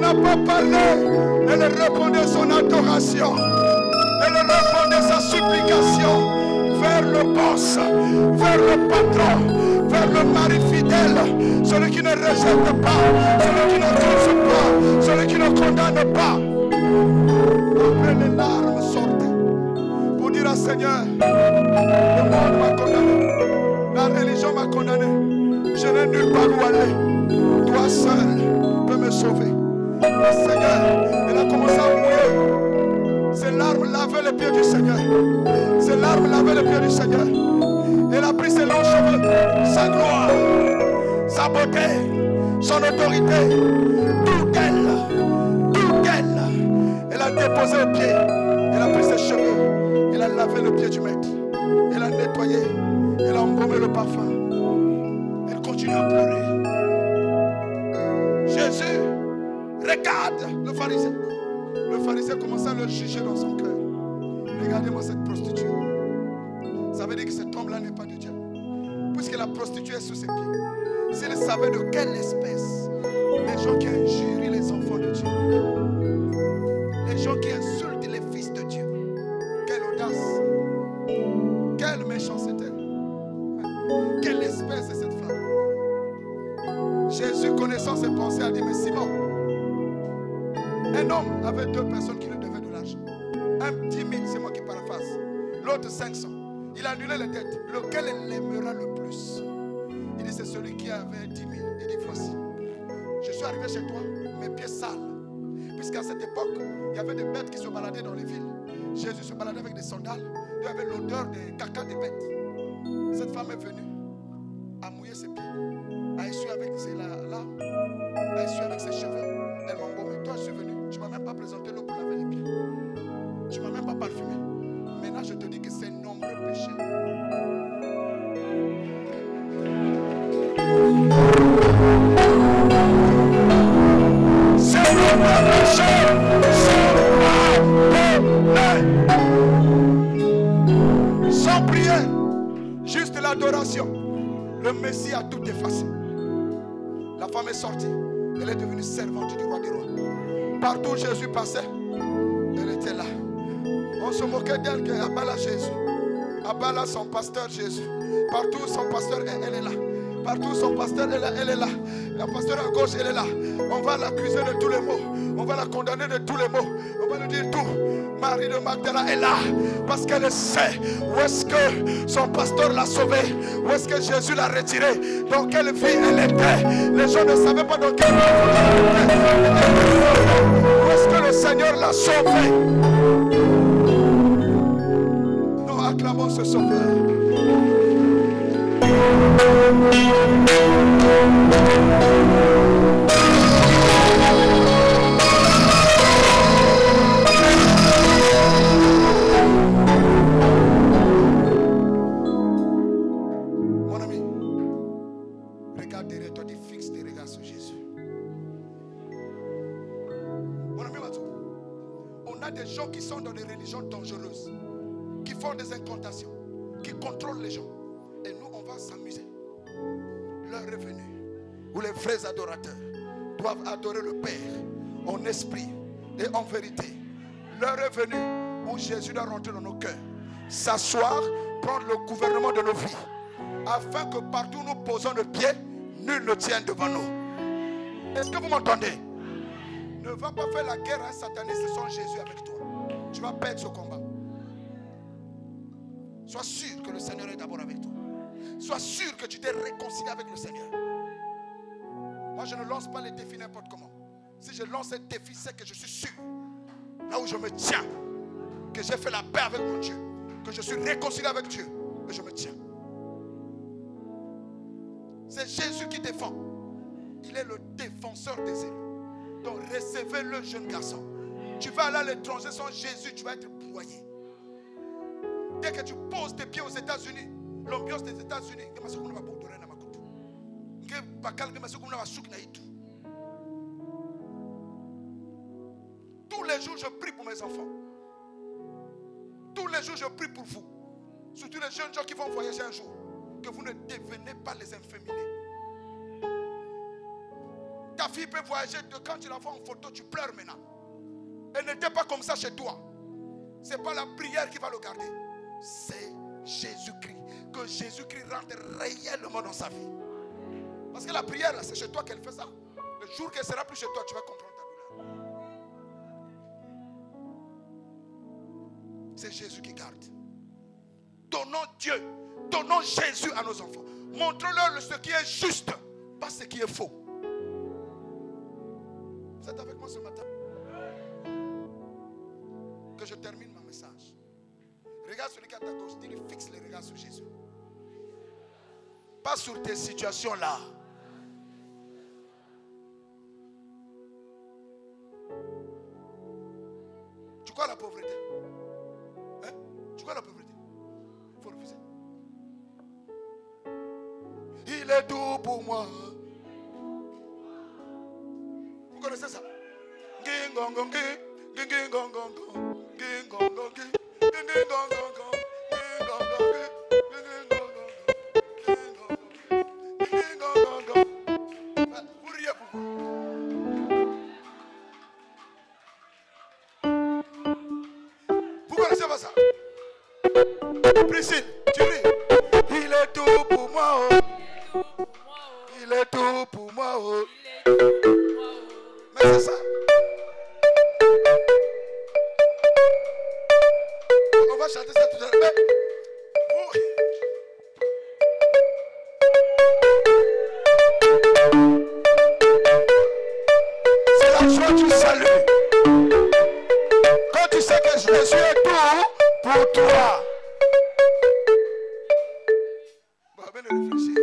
n'a pas parlé, elle répondait son adoration. Elle répondait sa supplication vers le boss, vers le patron, vers le mari fidèle, celui qui ne rejette pas, celui qui ne touche pas, celui qui ne condamne pas. Après les larmes sortaient pour dire à Seigneur, le monde m'a condamné, la religion m'a condamné, je n'ai nulle part où aller, toi seul peux me sauver. Le Seigneur, elle a commencé à mouiller. Ses larmes lavaient les pieds du Seigneur. Ses larmes lavaient les pieds du Seigneur. Elle a pris ses longs cheveux, sa gloire, sa beauté, son autorité, tout elle. Elle a déposé au pied. Elle a pris ses cheveux. Elle a lavé le pied du maître. Elle a nettoyé. Elle a embaumé le parfum. Elle continue à pleurer. Jésus regarde le pharisien. Le pharisien commence à le juger dans son cœur. Regardez-moi cette prostituée. Ça veut dire que cet homme-là n'est pas de Dieu. Puisque la prostituée est sous ses pieds. S'il savait de quelle espèce les gens qui injurient les enfants de Dieu, les gens qui insultent les fils de Dieu, quelle audace, quelle méchanceté, quelle espèce est cette femme. Jésus, connaissant ses pensées, a dit, mais Simon, un homme avait deux personnes qui lui devaient de l'argent. Un 10 000, c'est moi qui paraphrase. L'autre 500. Il a annulé les dettes. Lequel l'aimera le plus? Il dit, c'est celui qui avait 10 000. Il dit, voici. Je suis arrivé chez toi, mes pieds sales. Puisqu'à cette époque, il y avait des bêtes qui se baladaient dans les villes. Jésus se baladait avec des sandales. Il y avait l'odeur des caca des bêtes. Cette femme est venue, a mouillé ses pieds, a essuyé avec ses larmes, a essuyé avec ses cheveux. Elle m'a embaumé. Toi, je suis venu. Tu ne m'as même pas présenté l'eau pour laver les pieds. Tu ne m'as même pas parfumé. Maintenant, je te dis que c'est nombreux péchés. C'est nombreux péchés sont pardonnés. Sans prière, juste l'adoration, le Messie a tout effacé. La femme est sortie. Elle est devenue servante du roi des rois. Partout où Jésus passait, elle était là. On se moquait d'elle qu'elle Abala Jésus. Abala son pasteur Jésus. Partout son pasteur, elle est là. Partout son pasteur, elle est là. La pasteur à gauche, elle est là. On va l'accuser de tous les maux. On va la condamner de tous les maux. On va lui dire tout. Marie de Magdala est là. Parce qu'elle sait où est-ce que son pasteur l'a sauvé. Où est-ce que Jésus l'a retiré. Dans quelle vie elle était. Les gens ne savaient pas dans quelle vie elle était. Où est-ce que le Seigneur l'a sauvé. Nous acclamons ce sauveur. Mon ami, regarde derrière toi, tu fixes tes regards sur Jésus. Mon ami Matou, on a des gens qui sont dans des religions dangereuses, qui font des incantations, qui contrôlent les gens. Et nous, on va s'amuser. Leur revenu, où les vrais adorateurs doivent adorer le Père en esprit et en vérité. Leur revenu, où Jésus doit rentrer dans nos cœurs, s'asseoir, prendre le gouvernement de nos vies, afin que partout où nous posons le pied, nul ne tienne devant nous. Est-ce que vous m'entendez? Ne va pas faire la guerre à un sataniste sans Jésus avec toi. Tu vas perdre ce combat. Sois sûr que le Seigneur est d'abord avec toi. Sois sûr que tu t'es réconcilié avec le Seigneur. Moi, je ne lance pas les défis n'importe comment. Si je lance un défi, c'est que je suis sûr, là où je me tiens, que j'ai fait la paix avec mon Dieu, que je suis réconcilié avec Dieu, et je me tiens. C'est Jésus qui défend. Il est le défenseur des élus. Donc recevez le jeune garçon. Tu vas aller à l'étranger sans Jésus, tu vas être broyé. Dès que tu poses tes pieds aux États-Unis, l'ambiance des États-Unis, tous les jours je prie pour mes enfants. Tous les jours je prie pour vous. Surtout les jeunes gens qui vont voyager un jour. Que vous ne devenez pas les inféminés. Ta fille peut voyager. Quand tu la vois en photo, tu pleures maintenant. Elle n'était pas comme ça chez toi. Ce n'est pas la prière qui va le garder. C'est Jésus-Christ. Que Jésus-Christ rentre réellement dans sa vie. Parce que la prière, c'est chez toi qu'elle fait ça. Le jour qu'elle sera plus chez toi, tu vas comprendre ta douleur. C'est Jésus qui garde. Donnons Dieu, donnons Jésus à nos enfants. Montrons-leur ce qui est juste, pas ce qui est faux. Vous êtes avec moi ce matin? Que je termine mon message. Regarde celui qui est à ta gauche, dis-lui, fixe les regards sur Jésus. Pas sur tes situations là. Tu crois la pauvreté? Hein? Tu crois la pauvreté? Il faut refuser. Il est tout pour moi. Vous connaissez ça? Vous riez pourquoi? Vous connaissez pas ça? Priscille, tu ris. Il est tout pour moi. Oh. Il est tout pour moi. Oh. Mais c'est ça. On va chanter ça tout à l'heure. Mais vous... C'est la joie du salut. Quand tu sais que Jésus est tout pour toi. Bon, bien réfléchir.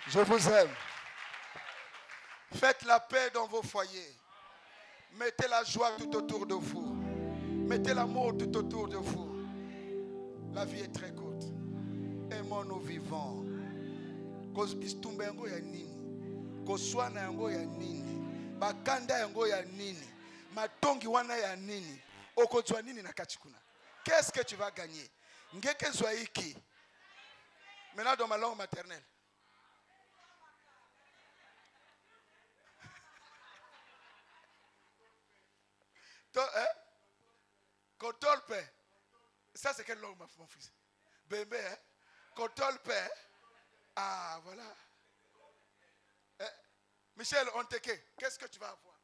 Je vous aime. Faites la paix dans vos foyers. Mettez la joie tout autour de vous. Mettez l'amour tout autour de vous. La vie est très courte. Aimons-nous vivants. Kosbistumba yango ya nini? Koswana yango ya nini? Bakanda yango ya nini? Matongi wana ya nini? Okozwa nini na kachikuna? Qu'est-ce que tu vas gagner? Ngeke zwaiki. Maintenant dans ma langue maternelle. Kotolpe. Ça c'est quelle langue mon fils? Bébé, hein? Kotolpe. Ah voilà. Michel Onteke, qu'est-ce que tu vas avoir?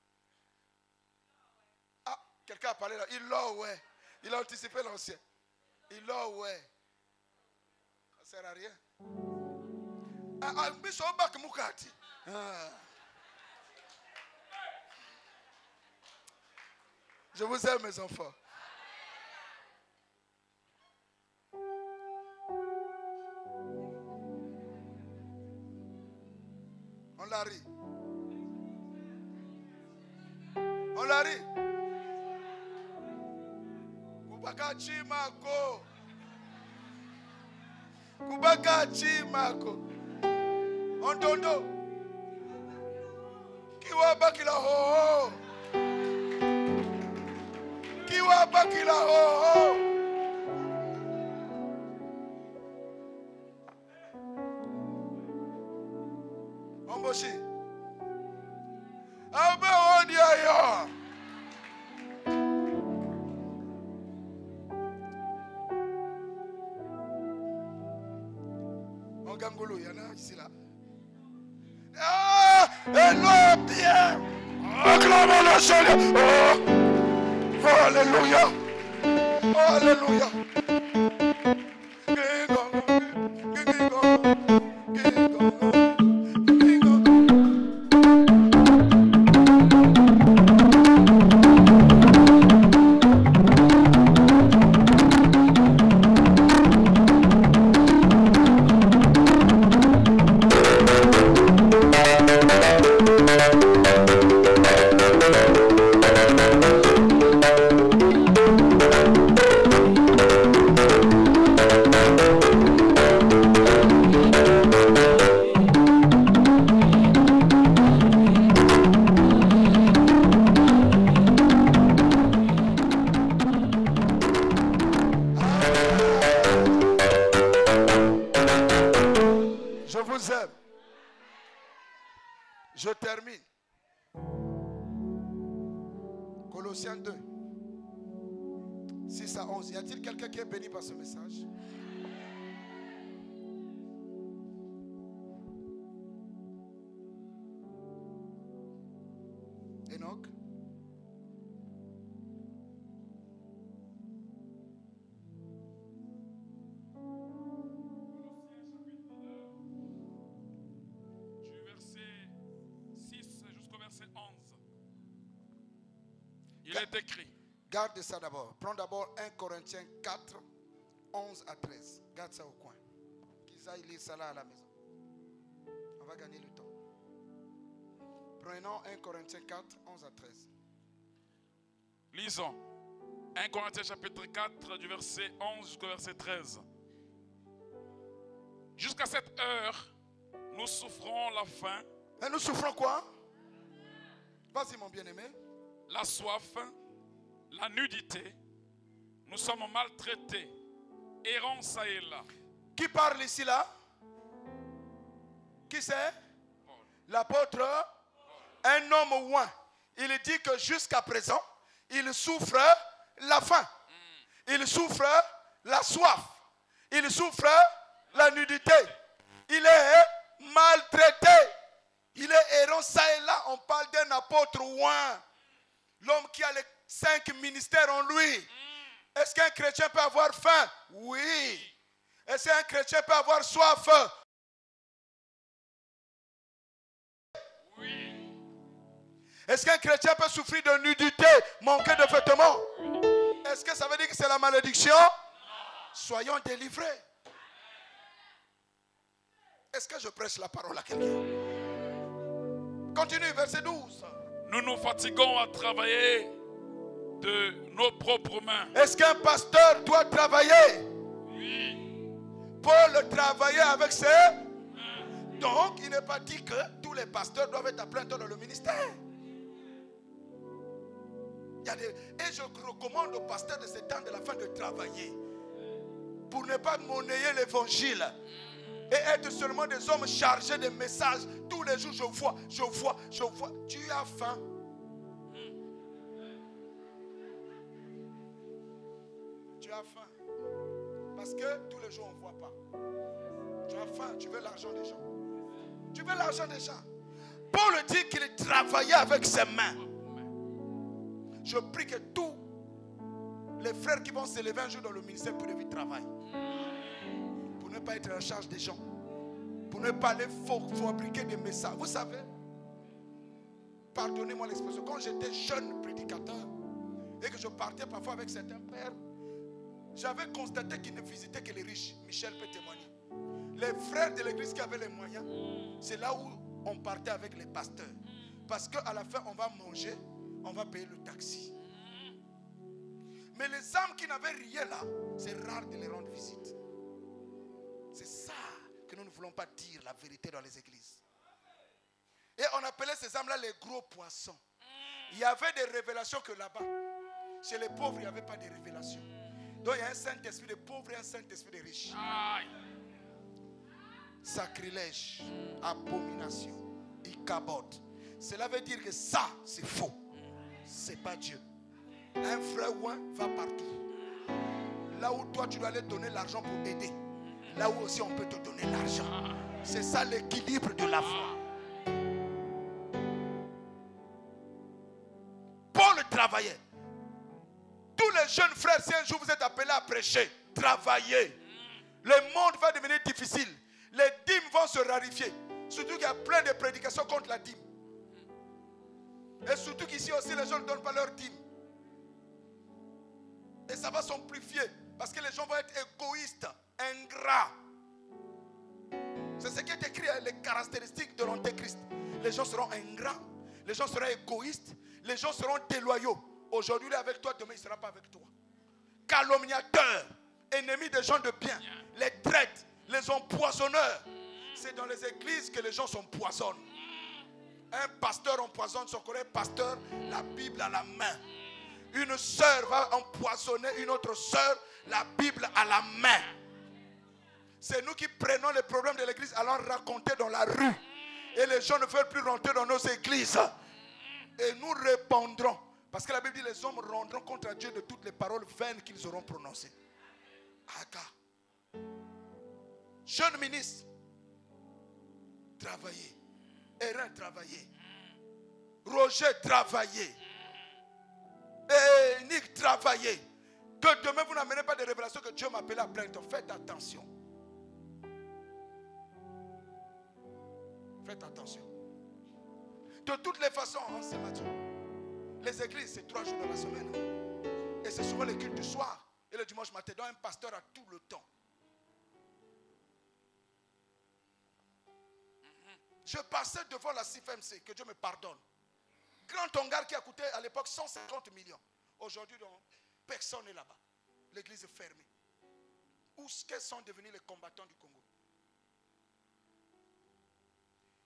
Ah, quelqu'un a parlé là. Il l'a, ouais. Il a anticipé l'ancien. Il l'a, ouais. Ça ne sert à rien. Ah, Bishobak Mukati. Je vous aime, mes enfants. On la rit. On la rit. Kubaka chimako. Kubaka chimako. Ontondo. Kiwaba kila ho. Kiwaba kila ho. Omboshi. Abe odiaya. Gangolo, il y en a ici là. Ah, elle est bien. Acclamons le Seigneur. Oh, alléluia. Oh, alléluia. Je vous aime. Je termine. Colossiens 2, 6 à 11. Y a-t-il quelqu'un qui est béni par ce message? Enoch? Du verset 6 jusqu'au verset 11. Il est écrit. Garde ça d'abord. Prends d'abord 1 Corinthiens 4, 11 à 13. Garde ça au coin. Qu'ils aillent lire ça là à la maison. On va gagner le temps. Prenons 1 Corinthiens 4, 11 à 13. Lisons. 1 Corinthiens chapitre 4 du verset 11 jusqu'au verset 13. Jusqu'à cette heure, nous souffrons la faim. Et nous souffrons quoi? Vas-y mon bien-aimé. La soif, la nudité. Nous sommes maltraités, errants ça et là. Qui parle ici là? Qui c'est? L'apôtre, un homme oint. Il dit que jusqu'à présent, il souffre la faim. Il souffre la soif. Il souffre la nudité. Il est maltraité. Il est errant ça et là. On parle d'un apôtre oint. L'homme qui a les 5 ministères en lui. Est-ce qu'un chrétien peut avoir faim? Oui. Est-ce qu'un chrétien peut avoir soif? Oui. Est-ce qu'un chrétien peut souffrir de nudité, manquer de vêtements? Est-ce que ça veut dire que c'est la malédiction? Non. Soyons délivrés. Est-ce que je prêche la parole à quelqu'un? Continue, verset 12. Nous nous fatiguons à travailler de nos propres mains. Est-ce qu'un pasteur doit travailler? Oui. Paul travaillait avec ses mains. Donc, il n'est pas dit que tous les pasteurs doivent être à plein temps dans le ministère. Et je recommande aux pasteurs de ce temps de la fin de travailler pour ne pas monnayer l'évangile et être seulement des hommes chargés de messages. Tous les jours, je vois. Tu as faim. Tu as faim. Parce que tous les jours, on ne voit pas. Tu as faim, tu veux l'argent des gens. Tu veux l'argent des gens. Paul dit qu'il travaillait avec ses mains. Je prie que tous les frères qui vont s'élever un jour dans le ministère pour le travail. Pour ne pas être en charge des gens. Pour ne pas aller fabriquer des messages. Vous savez, pardonnez-moi l'expression, quand j'étais jeune prédicateur et que je partais parfois avec certains pères, j'avais constaté qu'ils ne visitaient que les riches. Michel peut témoigner. Les frères de l'église qui avaient les moyens, c'est là où on partait avec les pasteurs. Parce qu'à la fin, on va manger, on va payer le taxi. Mais les âmes qui n'avaient rien là, c'est rare de les rendre visite. C'est ça que nous ne voulons pas dire la vérité dans les églises. Et on appelait ces âmes-là les gros poissons. Il y avait des révélations que là-bas, chez les pauvres, il n'y avait pas de révélations. Donc il y a un Saint-Esprit de pauvres et un Saint-Esprit de riches. Sacrilège, abomination, icabod. Cela veut dire que ça, c'est faux. C'est pas Dieu. Un frère ouin va partout. Là où toi, tu dois aller donner l'argent pour aider. Là où aussi on peut te donner l'argent. C'est ça l'équilibre de la foi. Paul travaillait. Tous les jeunes frères, si un jour vous êtes appelés à prêcher, travaillez. Le monde va devenir difficile. Les dîmes vont se raréfier. Surtout qu'il y a plein de prédications contre la dîme. Et surtout qu'ici aussi les gens ne donnent pas leur dîme. Et ça va s'amplifier. Parce que les gens vont être égoïstes, ingrats. C'est ce qui est écrit, les caractéristiques de l'antéchrist. Les gens seront ingrats. Les gens seront égoïstes. Les gens seront déloyaux. Aujourd'hui il est avec toi, demain il ne sera pas avec toi. Calomniateurs, ennemis des gens de bien, les traîtres, les empoisonneurs. C'est dans les églises que les gens s'empoisonnent. Un pasteur empoisonne son collègue pasteur, la Bible à la main. Une sœur va empoisonner une autre sœur, la Bible à la main. C'est nous qui prenons les problèmes de l'église allons raconter dans la rue. Et les gens ne veulent plus rentrer dans nos églises. Et nous répondrons. Parce que la Bible dit les hommes rendront contre Dieu de toutes les paroles vaines qu'ils auront prononcées. Aga. Jeune ministre, travaillez. Erin, travaillez. Roger, travaillez. Et Nick, travaillez. Que demain vous n'amenez pas de révélations que Dieu m'appelle à plainte. Faites attention. Faites attention. De toutes les façons, c'est Mathieu. Les églises, c'est 3 jours dans la semaine. Et c'est souvent les cultes du soir. Et le dimanche matin, donc un pasteur a tout le temps. Je passais devant la CFMC, que Dieu me pardonne. Grand hangar qui a coûté à l'époque 150 millions. Aujourd'hui, personne n'est là-bas. L'église est fermée. Où quels sont devenus les combattants du Congo?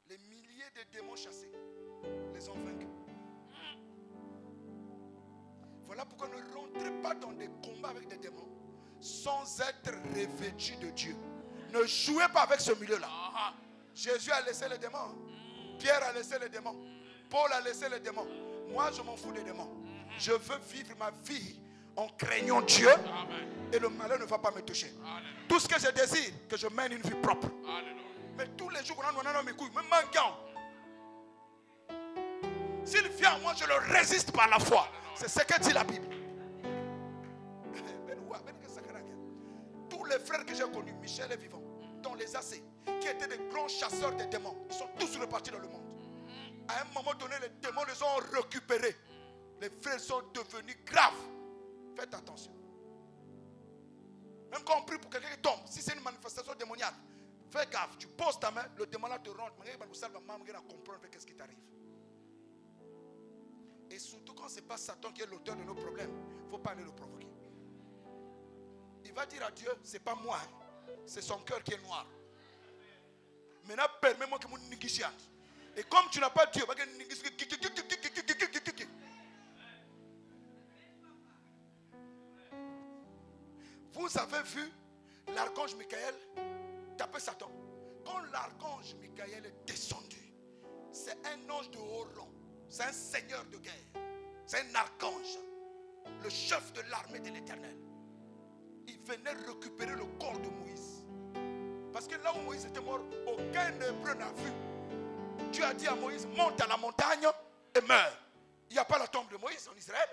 Les milliers de démons chassés les ont vaincus. Voilà pourquoi ne rentrez pas dans des combats avec des démons sans être revêtus de Dieu. Ne jouez pas avec ce milieu-là. Jésus a laissé les démons. Pierre a laissé les démons. Paul a laissé les démons. Moi, je m'en fous des démons. Je veux vivre ma vie en craignant Dieu. Et le malheur ne va pas me toucher. Tout ce que je désire, que je mène une vie propre. Mais tous les jours, on a mes couilles, même manquant. S'il vient à moi, je le résiste par la foi. C'est ce que dit la Bible. Tous les frères que j'ai connus, Michel est vivant, dans les AC, qui étaient des grands chasseurs des démons, ils sont tous repartis dans le monde. À un moment donné, les démons les ont récupérés. Les frères sont devenus graves. Faites attention. Même quand on prie pour quelqu'un qui tombe, si c'est une manifestation démoniaque, fais gaffe. Tu poses ta main, le démon là te rentre. Comprendre qu'est-ce qui t'arrive. Et surtout quand ce n'est pas Satan qui est l'auteur de nos problèmes, il ne faut pas aller le provoquer. Il va dire à Dieu, ce n'est pas moi, c'est son cœur qui est noir. Maintenant, permets-moi que mon négociant. Et comme tu n'as pas Dieu, vous avez vu l'archange Michael taper Satan. Quand l'archange Michael est descendu, c'est un ange de haut rang. C'est un seigneur de guerre. C'est un archange. Le chef de l'armée de l'Éternel. Il venait récupérer le corps de Moïse. Parce que là où Moïse était mort, aucun hébreu n'a vu. Dieu a dit à Moïse, monte à la montagne et meurs. Il n'y a pas la tombe de Moïse en Israël.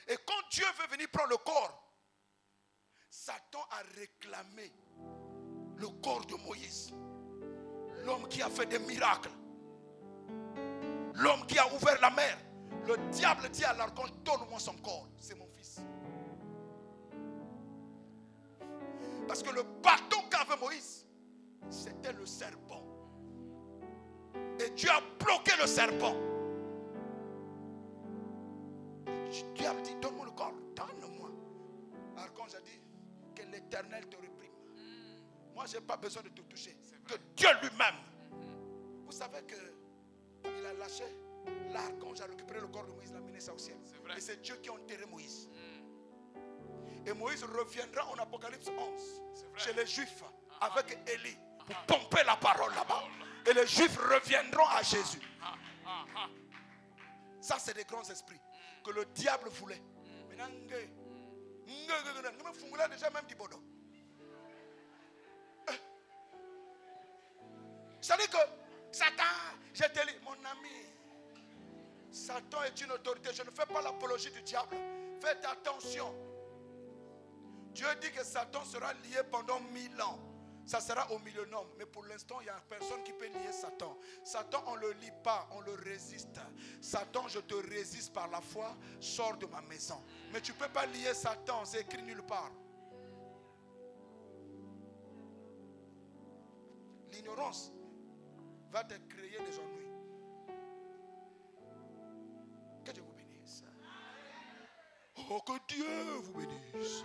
Et quand Dieu veut venir prendre le corps, Satan a réclamé le corps de Moïse. L'homme qui a fait des miracles. L'homme qui a ouvert la mer. Le diable dit à l'archange, donne-moi son corps. C'est mon fils. Parce que le bâton qu'avait Moïse, c'était le serpent. Et Dieu a bloqué le serpent. Le diable dit, donne-moi le corps. Donne-moi. L'archange a dit, que l'Éternel te réprime. Moi, je n'ai pas besoin de te toucher. Que Dieu lui-même. Vous savez que il a lâché l'archange, a récupéré le corps de Moïse, l'a mené ça au ciel. Et c'est Dieu qui a enterré Moïse. Et Moïse reviendra en Apocalypse 11 chez les Juifs avec Élie pour pomper la parole là-bas. Et les Juifs reviendront à Jésus. Ça, c'est des grands esprits que le diable voulait. Maintenant, déjà même du bodo. C'est-à-dire que Satan, je te dis, mon ami, Satan est une autorité. Je ne fais pas l'apologie du diable. Faites attention. Dieu dit que Satan sera lié pendant 1000 ans. Ça sera au millénaire. Mais pour l'instant, il n'y a personne qui peut lier Satan. Satan, on ne le lie pas, on le résiste. Satan, je te résiste par la foi, sors de ma maison. Mais tu ne peux pas lier Satan, c'est écrit nulle part. L'ignorance va te créer des ennuis. Que Dieu vous bénisse. Oh, que Dieu vous bénisse.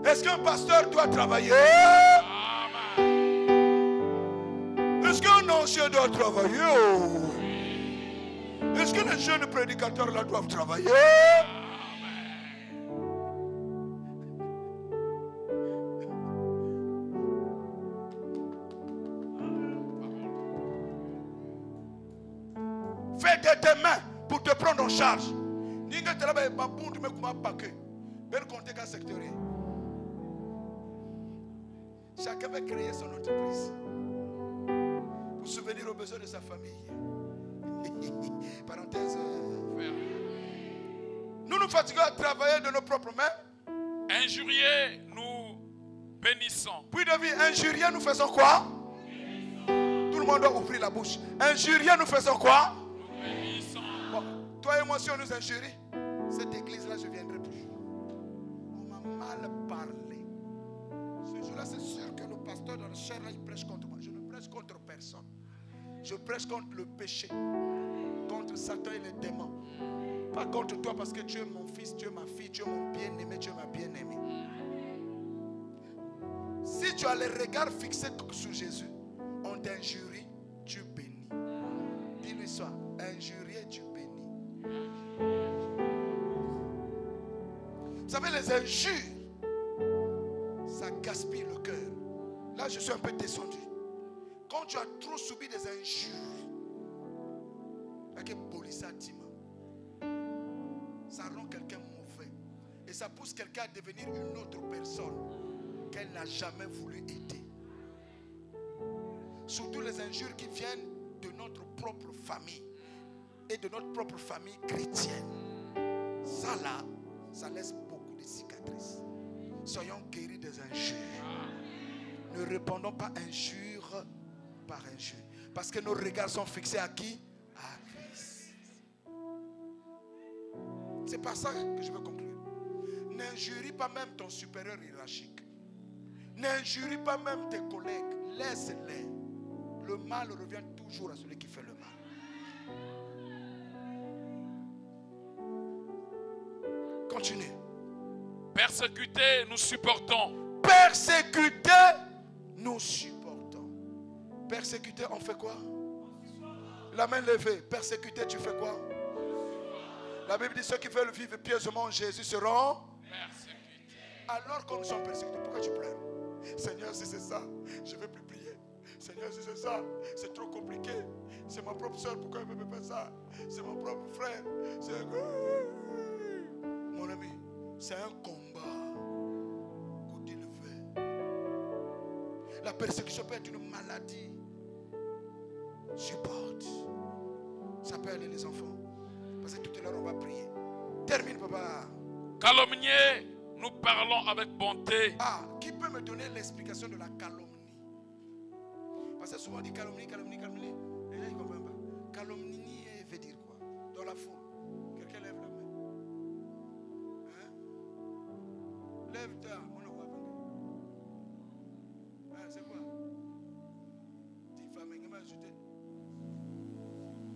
Est-ce qu'un pasteur doit travailler? Est-ce qu'un ancien doit travailler? Est-ce que les jeunes prédicateurs là doivent travailler? fait de tes mains pour te prendre en charge. Chacun va créer son entreprise pour subvenir aux besoins de sa famille. Parenthèse. Nous nous fatiguons à travailler de nos propres mains. Injurier, nous bénissons. Puis de vie, injurier, nous faisons quoi? Tout le monde doit ouvrir la bouche. Injurier, nous faisons quoi? Nous bénissons. Bon, toi et moi, si on nous injurie, cette église-là, je ne viendrai plus. On m'a mal parlé. Ce jour-là, c'est sûr que le pasteur dans le chair, il prêche contre moi. Je ne prêche contre personne. Je prêche contre le péché, contre Satan et les démons. Pas contre toi parce que tu es mon fils, tu es ma fille, tu es mon bien-aimé, tu es ma bien-aimée. Si tu as les regards fixés sur Jésus, on t'injurie, tu bénis. Dis-lui ça, injurier, tu bénis. Vous savez, les injures, ça gaspille le cœur. Là, je suis un peu descendu. Quand tu as trop subi des injures, ça rend quelqu'un mauvais. Et ça pousse quelqu'un à devenir une autre personne qu'elle n'a jamais voulu être. Surtout les injures qui viennent de notre propre famille et de notre propre famille chrétienne. Ça là, ça laisse beaucoup de cicatrices. Soyons guéris des injures. Ne répondons pas injure par injure. Parce que nos regards sont fixés à qui? À Christ. C'est par ça que je veux conclure. N'injurie pas même ton supérieur hiérarchique. N'injurie pas même tes collègues. Laisse-les. Le mal revient toujours à celui qui fait le mal. Continue. Persécutés, nous supportons. Persécutés, nous supportons. Persécutés, on fait quoi? La main levée. Persécutés, tu fais quoi? La Bible dit ceux qui veulent vivre pieusement en Jésus seront Persécutés. Alors qu'on nous sommes persécutés, pourquoi tu pleures? Seigneur, si c'est ça, je ne vais plus prier. Seigneur, si c'est ça, c'est trop compliqué. C'est ma propre soeur, pourquoi elle ne peut pas faire ça? C'est mon propre frère. Mon ami, c'est un combat. Quand il le fait. La persécution peut être une maladie. Supporte. Ça peut aller les enfants. Parce que tout à l'heure on va prier. Termine, papa. Calomnier, nous parlons avec bonté. Ah, qui peut me donner l'explication de la calomnie? Parce que souvent on dit calomnie, calomnie, calomnie. Les gens ne comprennent pas. Calomnie veut dire quoi? Dans la foule. Quelqu'un lève la main. Hein? Lève-toi, on ne voit pas. Hein, c'est quoi? Diffamer, qui m'a ajouté?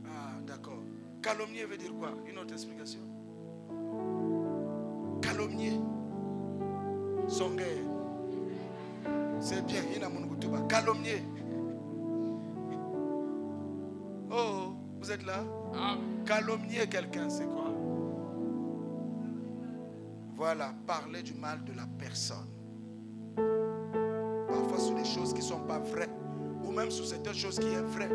Ah, d'accord. Calomnier veut dire quoi? Une autre explication. Calomnier. Songuer. C'est bien. Il y a mon goutouba. Calomnier. Oh, vous êtes là? Calomnier quelqu'un, c'est quoi? Voilà, parler du mal de la personne. Parfois sur des choses qui ne sont pas vraies. Ou même sur certaines choses qui sont vraies.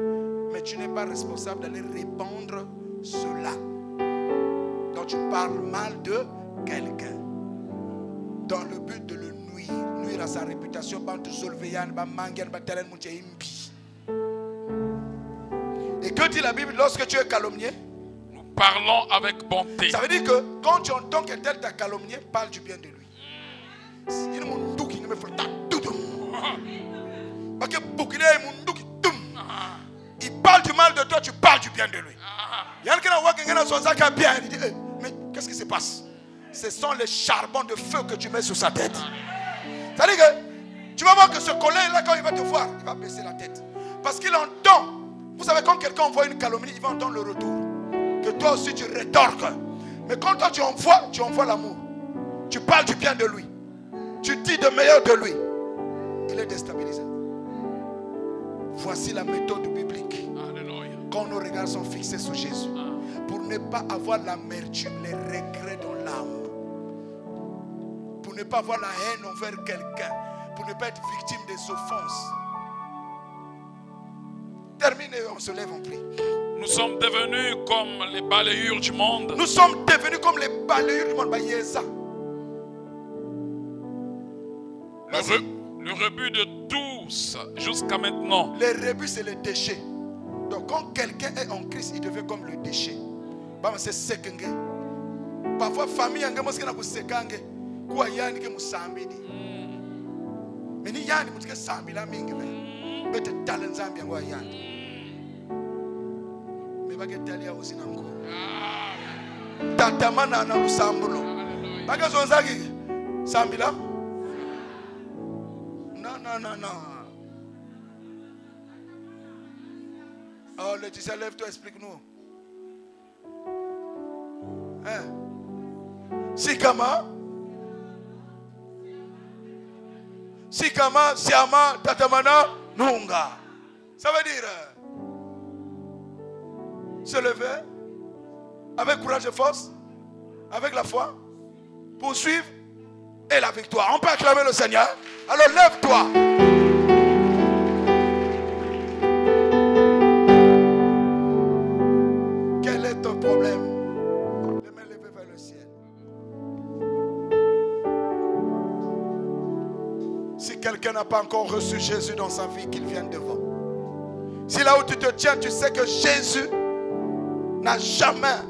Mais tu n'es pas responsable d'aller répandre cela. Donc tu parles mal de quelqu'un dans le but de le nuire à sa réputation. Et que dit la Bible lorsque tu es calomnié? Nous parlons avec bonté. Ça veut dire que quand tu entends que tel t'a calomnié, parle du bien de lui. Il parle du mal de toi, tu parles du bien de lui. Il y a quelqu'un qui a bien. Il dit, mais qu'est-ce qui se passe? Ce sont les charbons de feu que tu mets sur sa tête. Ça veut dire que tu vas voir que ce collègue-là, quand il va te voir, il va baisser la tête. Parce qu'il entend. Vous savez, quand quelqu'un envoie une calomnie, il va entendre le retour. Que toi aussi tu rétorques. Mais quand toi tu envoies l'amour. Tu parles du bien de lui. Tu dis de meilleur de lui. Il est déstabilisé. Voici la méthode biblique. Alléluia. Quand nos regards sont fixés sur Jésus. Pour ne pas avoir l'amertume, les regrets dans l'âme. Pour ne pas avoir la haine envers quelqu'un. Pour ne pas être victime des offenses. Termine et on se lève, on prie. Nous sommes devenus comme les balayures du monde. Nous sommes devenus comme les balayures du monde. Bah, Yéza. Le rebut de tous jusqu'à maintenant. Les rebut, c'est les déchets. Donc quand quelqu'un est en Christ, il devient comme le déchet. Bah, c'est sekenge. Parfois, famille, on a dit sekenge. Quoi yani que musambidi. Mais ni yani muske sambila mingi. Mais te talent zambia quoi yani. Mais pas que talia aussi nango. Tata mana na usambulo. Baga zonzaki sambila. Non. Oh, Laetitia, lève-toi, explique-nous. Hein? Sikama, Siama, Tatamana, Nunga. Ça veut dire se lever avec courage et force, avec la foi, poursuivre et la victoire. On peut acclamer le Seigneur. Alors lève-toi. Quel est ton problème? Les mains levées vers le ciel. Si quelqu'un n'a pas encore reçu Jésus dans sa vie, qu'il vienne devant. Si là où tu te tiens, tu sais que Jésus n'a jamais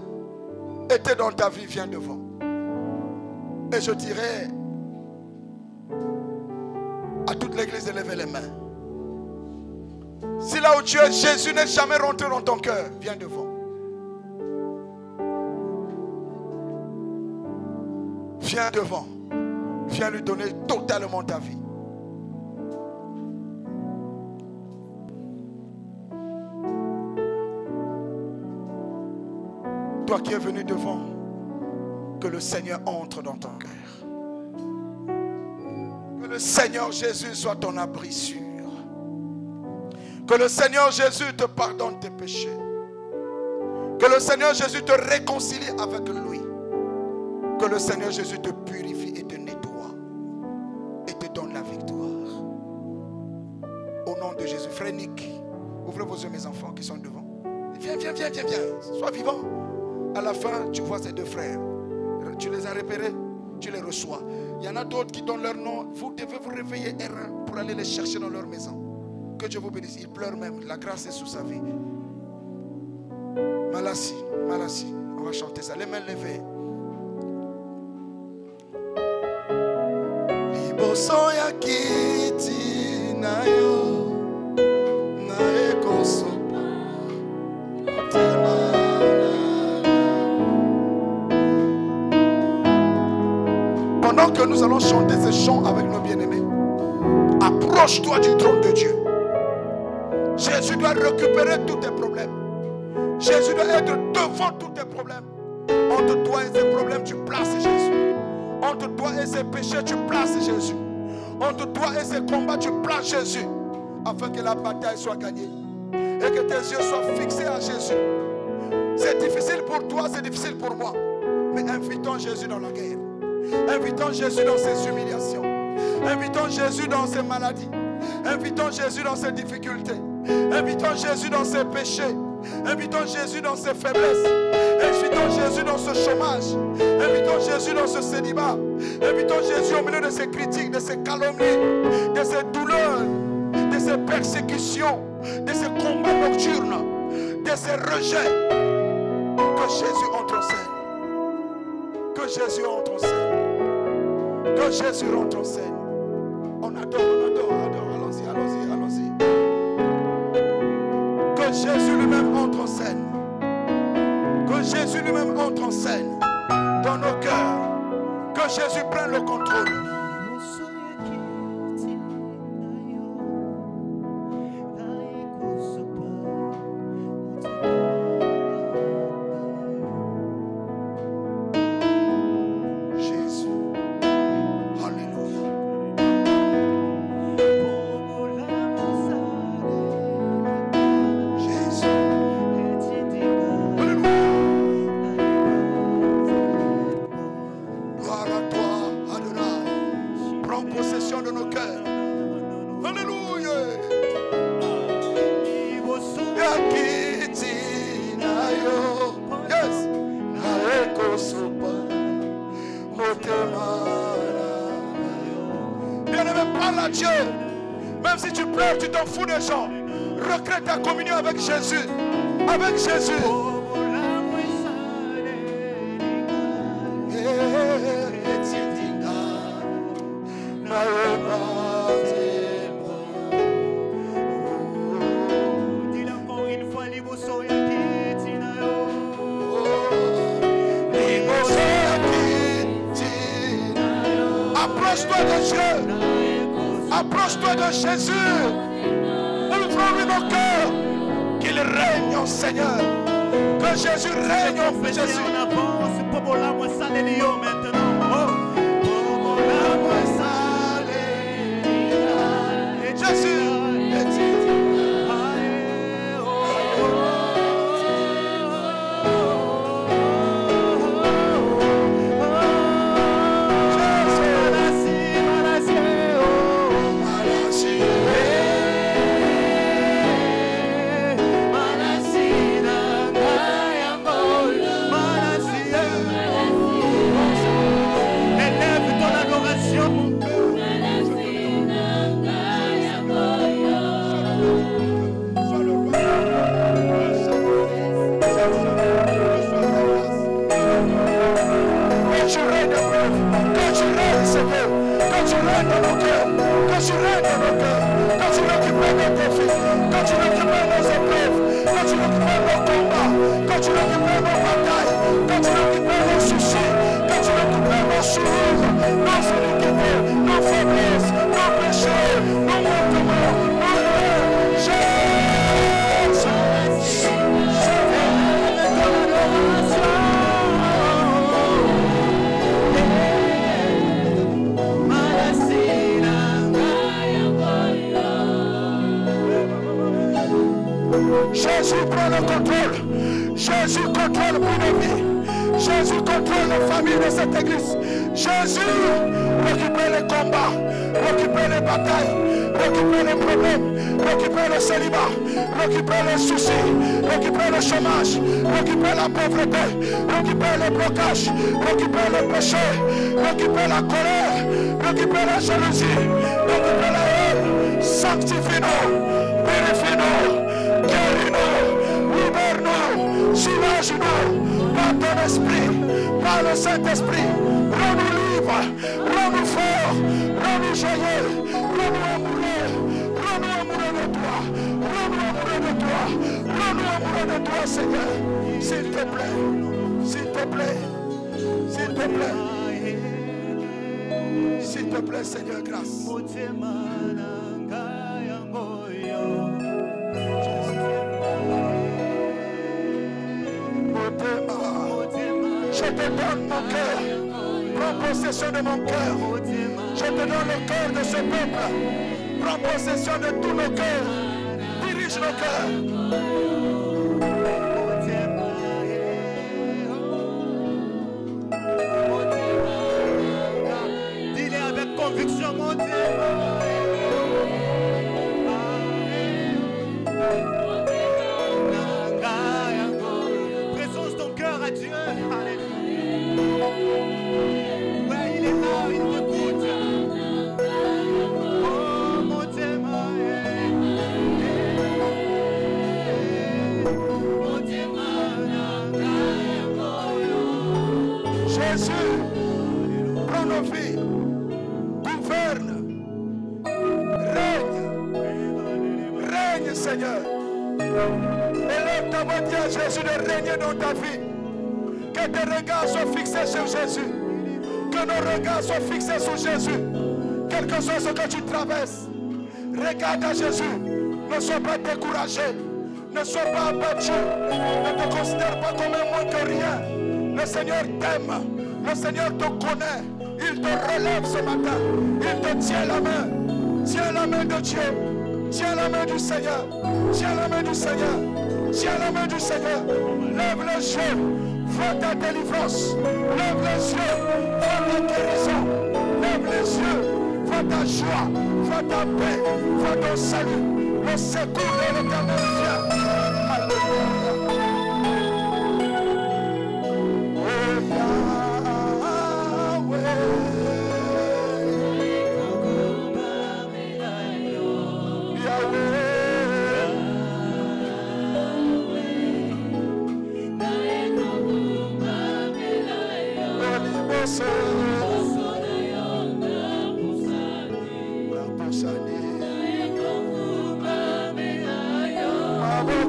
été dans ta vie, viens devant. Et je dirais à toute l'église de lever les mains. Si là où tu es, Jésus n'est jamais rentré dans ton cœur, viens devant. Viens devant. Viens lui donner totalement ta vie. Toi qui es venu devant, que le Seigneur entre dans ton cœur. Que le Seigneur Jésus soit ton abri sûr. Que le Seigneur Jésus te pardonne tes péchés. Que le Seigneur Jésus te réconcilie avec lui. Que le Seigneur Jésus te purifie et te nettoie. Et te donne la victoire. Au nom de Jésus. Frère Nick, ouvrez vos yeux mes enfants qui sont devant. Viens. Sois vivant. À la fin, tu vois ces deux frères. Tu les as repérés, tu les reçois. Il y en a d'autres qui donnent leur nom. Vous devez vous réveiller pour aller les chercher dans leur maison. Que Dieu vous bénisse. Il pleure même. La grâce est sous sa vie. Malassi. On va chanter ça. Les mains levées. Liboso ya kiti na yo na ekoso. Pendant que nous allons chanter ces chants avec nos bien-aimés, approche-toi du trône de Dieu. Jésus doit récupérer tous tes problèmes. Jésus doit être devant tous tes problèmes. Entre toi et ces problèmes, tu places Jésus. Entre toi et ces péchés, tu places Jésus. Entre toi et ces combats, tu places Jésus. Afin que la bataille soit gagnée. Et que tes yeux soient fixés à Jésus. C'est difficile pour toi, c'est difficile pour moi. Mais invitons Jésus dans la guerre. Invitons Jésus dans ses humiliations. Invitons Jésus dans ses maladies. Invitons Jésus dans ses difficultés. Invitons Jésus dans ses péchés. Invitons Jésus dans ses faiblesses. Invitons Jésus dans ce chômage. Invitons Jésus dans ce célibat. Invitons Jésus au milieu de ses critiques, de ses calomnies, de ses douleurs, de ses persécutions, de ses combats nocturnes, de ses rejets. Que Jésus entre en scène. Que Jésus entre en scène. Que Jésus rentre en scène. On adore. Allons-y. Que Jésus lui-même entre en scène. Que Jésus lui-même entre en scène dans nos cœurs. Que Jésus prenne le contrôle. Dieu. Même si tu pleures, tu t'en fous des gens. Recrée ta communion avec Jésus. Avec Jésus. Approche-toi de Dieu. Approche-toi de Jésus. Ouvre-lui mon cœur. Qu'il règne en Seigneur. Que Jésus règne en Jésus. En avance, maintenant. Jésus. Jésus prend le contrôle. Jésus contrôle nos vies. Jésus contrôle la famille de cette église. Jésus récupère les combats, récupère les batailles, récupère les problèmes, récupère le célibat, récupère les soucis, récupère le chômage, récupère la pauvreté, récupère les blocages, récupère le péché, récupère la colère, récupère la jalousie, récupère la haine. Sanctifie-nous, purifie-nous, guéris-nous, libère-nous, soulage-nous par ton esprit, par le Saint-Esprit. Rends-nous libres, rends-nous forts, rends-nous joyeux, rends-nous amoureux, rends-nous amoureux de toi, rends-nous amoureux de toi, rends-nous amoureux de toi, Seigneur. S'il te plaît, s'il te plaît, s'il te plaît, s'il te plaît, Seigneur, grâce. Je te donne mon cœur. Prends possession de mon cœur. Je te donne le cœur de ce peuple. Prends possession de tous nos cœurs. Dirige nos cœurs. Dis-le avec conviction, mon Dieu. Présence ton cœur à Dieu. Alléluia. Ouais, il est là, il m'écoute. Oh, mon Dieu, Jésus, prends nos vies, gouverne, règne, Seigneur. Élève ta voix, dis à Jésus de régner dans ta vie. Que tes regards soient fixés sur Jésus. Que nos regards soient fixés sur Jésus. Quel que soit ce que tu traverses, regarde à Jésus. Ne sois pas découragé. Ne sois pas abattu. Ne te considère pas comme un moins que rien. Le Seigneur t'aime. Le Seigneur te connaît. Il te relève ce matin. Il te tient la main. Tiens la main de Dieu. Tiens la main du Seigneur. Tiens la main du Seigneur. Tiens la main du Seigneur. Lève les yeux. Vois ta délivrance. Lève les yeux. Vois ta guérison. Lève les yeux. Vois ta joie. Vois ta paix. Vois ton salut. Le secours de l'Éternel vient. Alléluia. Oh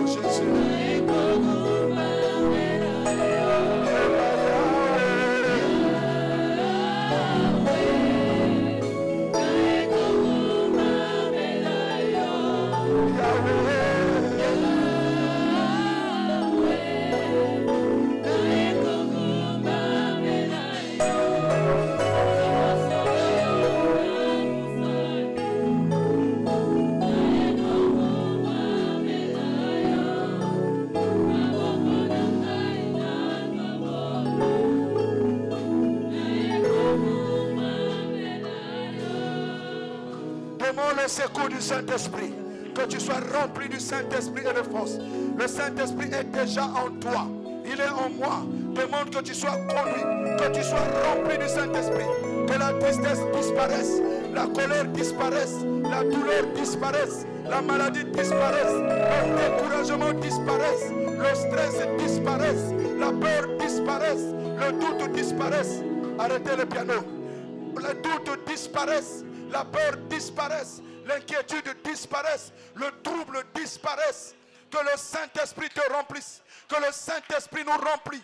Jésus. Demande le secours du Saint-Esprit. Que tu sois rempli du Saint-Esprit et de force. Le Saint-Esprit est déjà en toi. Il est en moi. Demande que tu sois conduit. Que tu sois rempli du Saint-Esprit. Que la tristesse disparaisse. La colère disparaisse. La douleur disparaisse. La maladie disparaisse. Le découragement disparaisse. Le stress disparaisse. La peur disparaisse. Le doute disparaisse. Arrêtez le piano. Le doute disparaisse. La peur disparaisse, l'inquiétude disparaisse, le trouble disparaisse. Que le Saint-Esprit te remplisse, que le Saint-Esprit nous remplit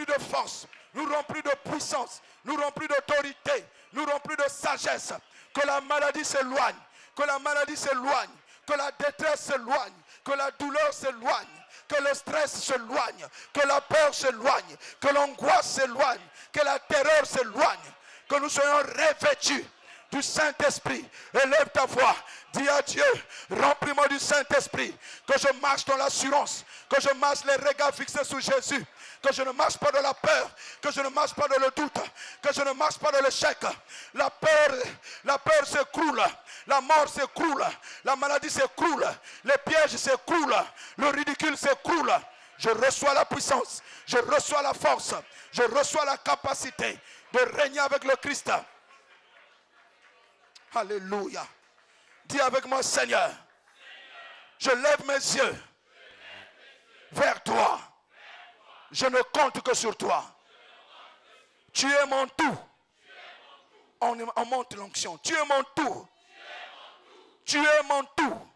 de force, nous remplit de puissance, nous remplit d'autorité, nous remplit de sagesse. Que la maladie s'éloigne, que la maladie s'éloigne, que la détresse s'éloigne, que la douleur s'éloigne, que le stress s'éloigne, que la peur s'éloigne, que l'angoisse s'éloigne, que la terreur s'éloigne, que nous soyons revêtus du Saint-Esprit. Élève ta voix, dis à Dieu, remplis-moi du Saint-Esprit, que je marche dans l'assurance, que je marche les regards fixés sur Jésus, que je ne marche pas dans la peur, que je ne marche pas dans le doute, que je ne marche pas dans l'échec. La peur s'écroule, la mort s'écroule, la maladie s'écroule, les pièges s'écroulent, le ridicule s'écroule. Je reçois la puissance, je reçois la force, je reçois la capacité de régner avec le Christ. Alléluia. Dis avec moi, Seigneur, je lève mes yeux vers toi. Je ne compte que sur toi. Tu es mon tout. On monte l'onction. Tu es mon tout. Tu es mon tout.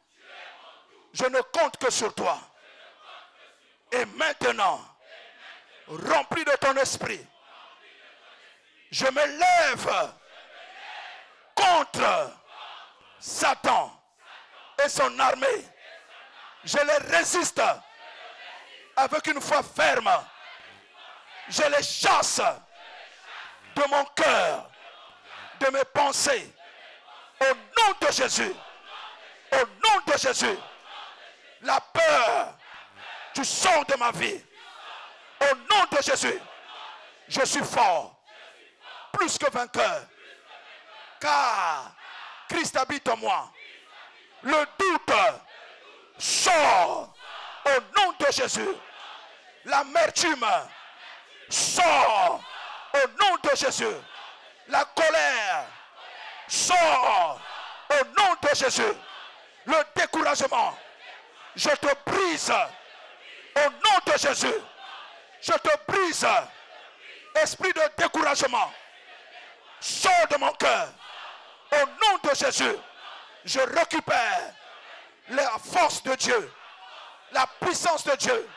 Je ne compte que sur toi. Et maintenant, rempli de ton esprit, je me lève contre Satan et son armée. Je les résiste avec une foi ferme. Je les chasse de mon cœur, de mes pensées. Au nom de Jésus. Au nom de Jésus. La peur, tu sors de ma vie. Au nom de Jésus. Je suis fort. Plus que vainqueur. Car Christ habite en moi. Le doute sort au nom de Jésus. L'amertume sort au nom de Jésus. La colère sort au nom de Jésus. Le découragement, je te brise au nom de Jésus. Je te brise. Esprit de découragement, sors de mon cœur. Au nom de Jésus, je récupère la force de Dieu, la puissance de Dieu.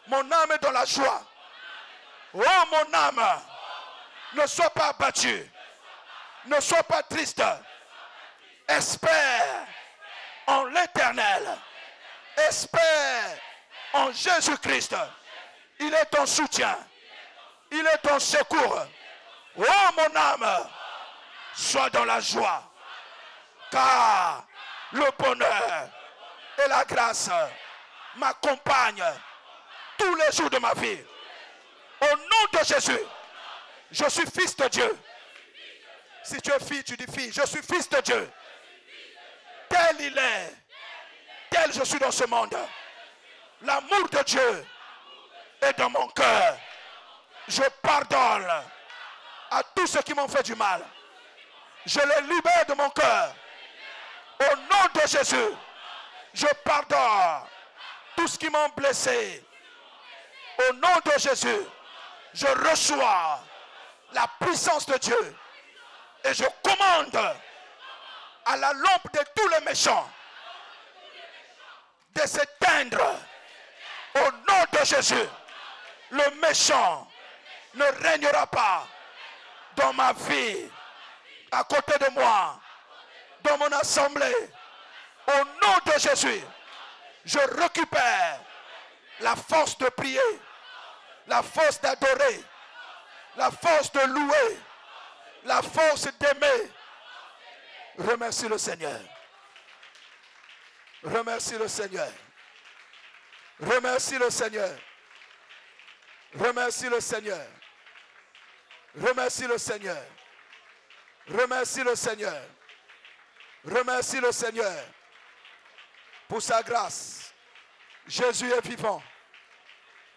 Mon âme est dans la joie. Oh mon âme, ne sois pas abattu, ne sois pas triste. Espère en l'Éternel. Espère en Jésus-Christ. Il est ton soutien. Il est ton secours. Oh mon âme, sois dans la joie. Car le bonheur et la grâce m'accompagnent tous les jours de ma vie. Au nom de Jésus, je suis fils de Dieu. Si tu es fille, tu dis fille. Je suis fils de Dieu. Tel il est. Tel je suis dans ce monde. L'amour de Dieu est dans mon cœur. Je pardonne à tous ceux qui m'ont fait du mal. Je les libère de mon cœur. Au nom de Jésus, je pardonne tous ceux qui m'ont blessé. Au nom de Jésus, je reçois la puissance de Dieu. Et je commande à la lampe de tous les méchants de s'éteindre. Au nom de Jésus, le méchant ne régnera pas dans ma vie, à côté de moi, dans mon assemblée. Au nom de Jésus, je récupère la force de prier, la force d'adorer, la force de louer, la force d'aimer. Remercie le Seigneur. Remercie le Seigneur. Remercie le Seigneur. Remercie le Seigneur. Remercie le Seigneur. Remercie le Seigneur. Remercie le Seigneur pour sa grâce. Jésus est vivant.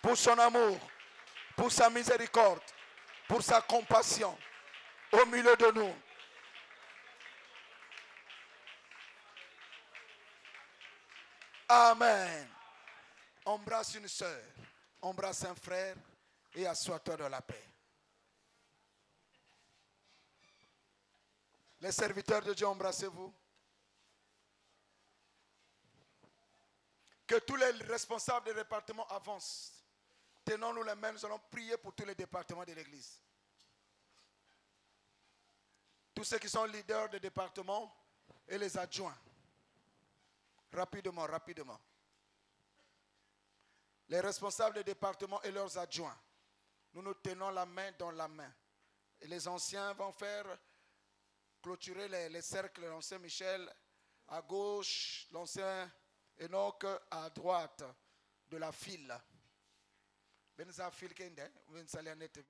Pour son amour, pour sa miséricorde, pour sa compassion au milieu de nous. Amen. Embrasse une sœur, embrasse un frère et assois-toi dans la paix. Les serviteurs de Dieu, embrassez-vous. Que tous les responsables des départements avancent. Tenons-nous les mains, nous allons prier pour tous les départements de l'Église. Tous ceux qui sont leaders des départements et les adjoints. Rapidement, rapidement. Les responsables des départements et leurs adjoints. Nous nous tenons la main dans la main. Et les anciens vont faire clôturer les cercles. L'ancien Michel à gauche, l'ancien Enoch à droite de la file. Ben za fil kende, ben salianete.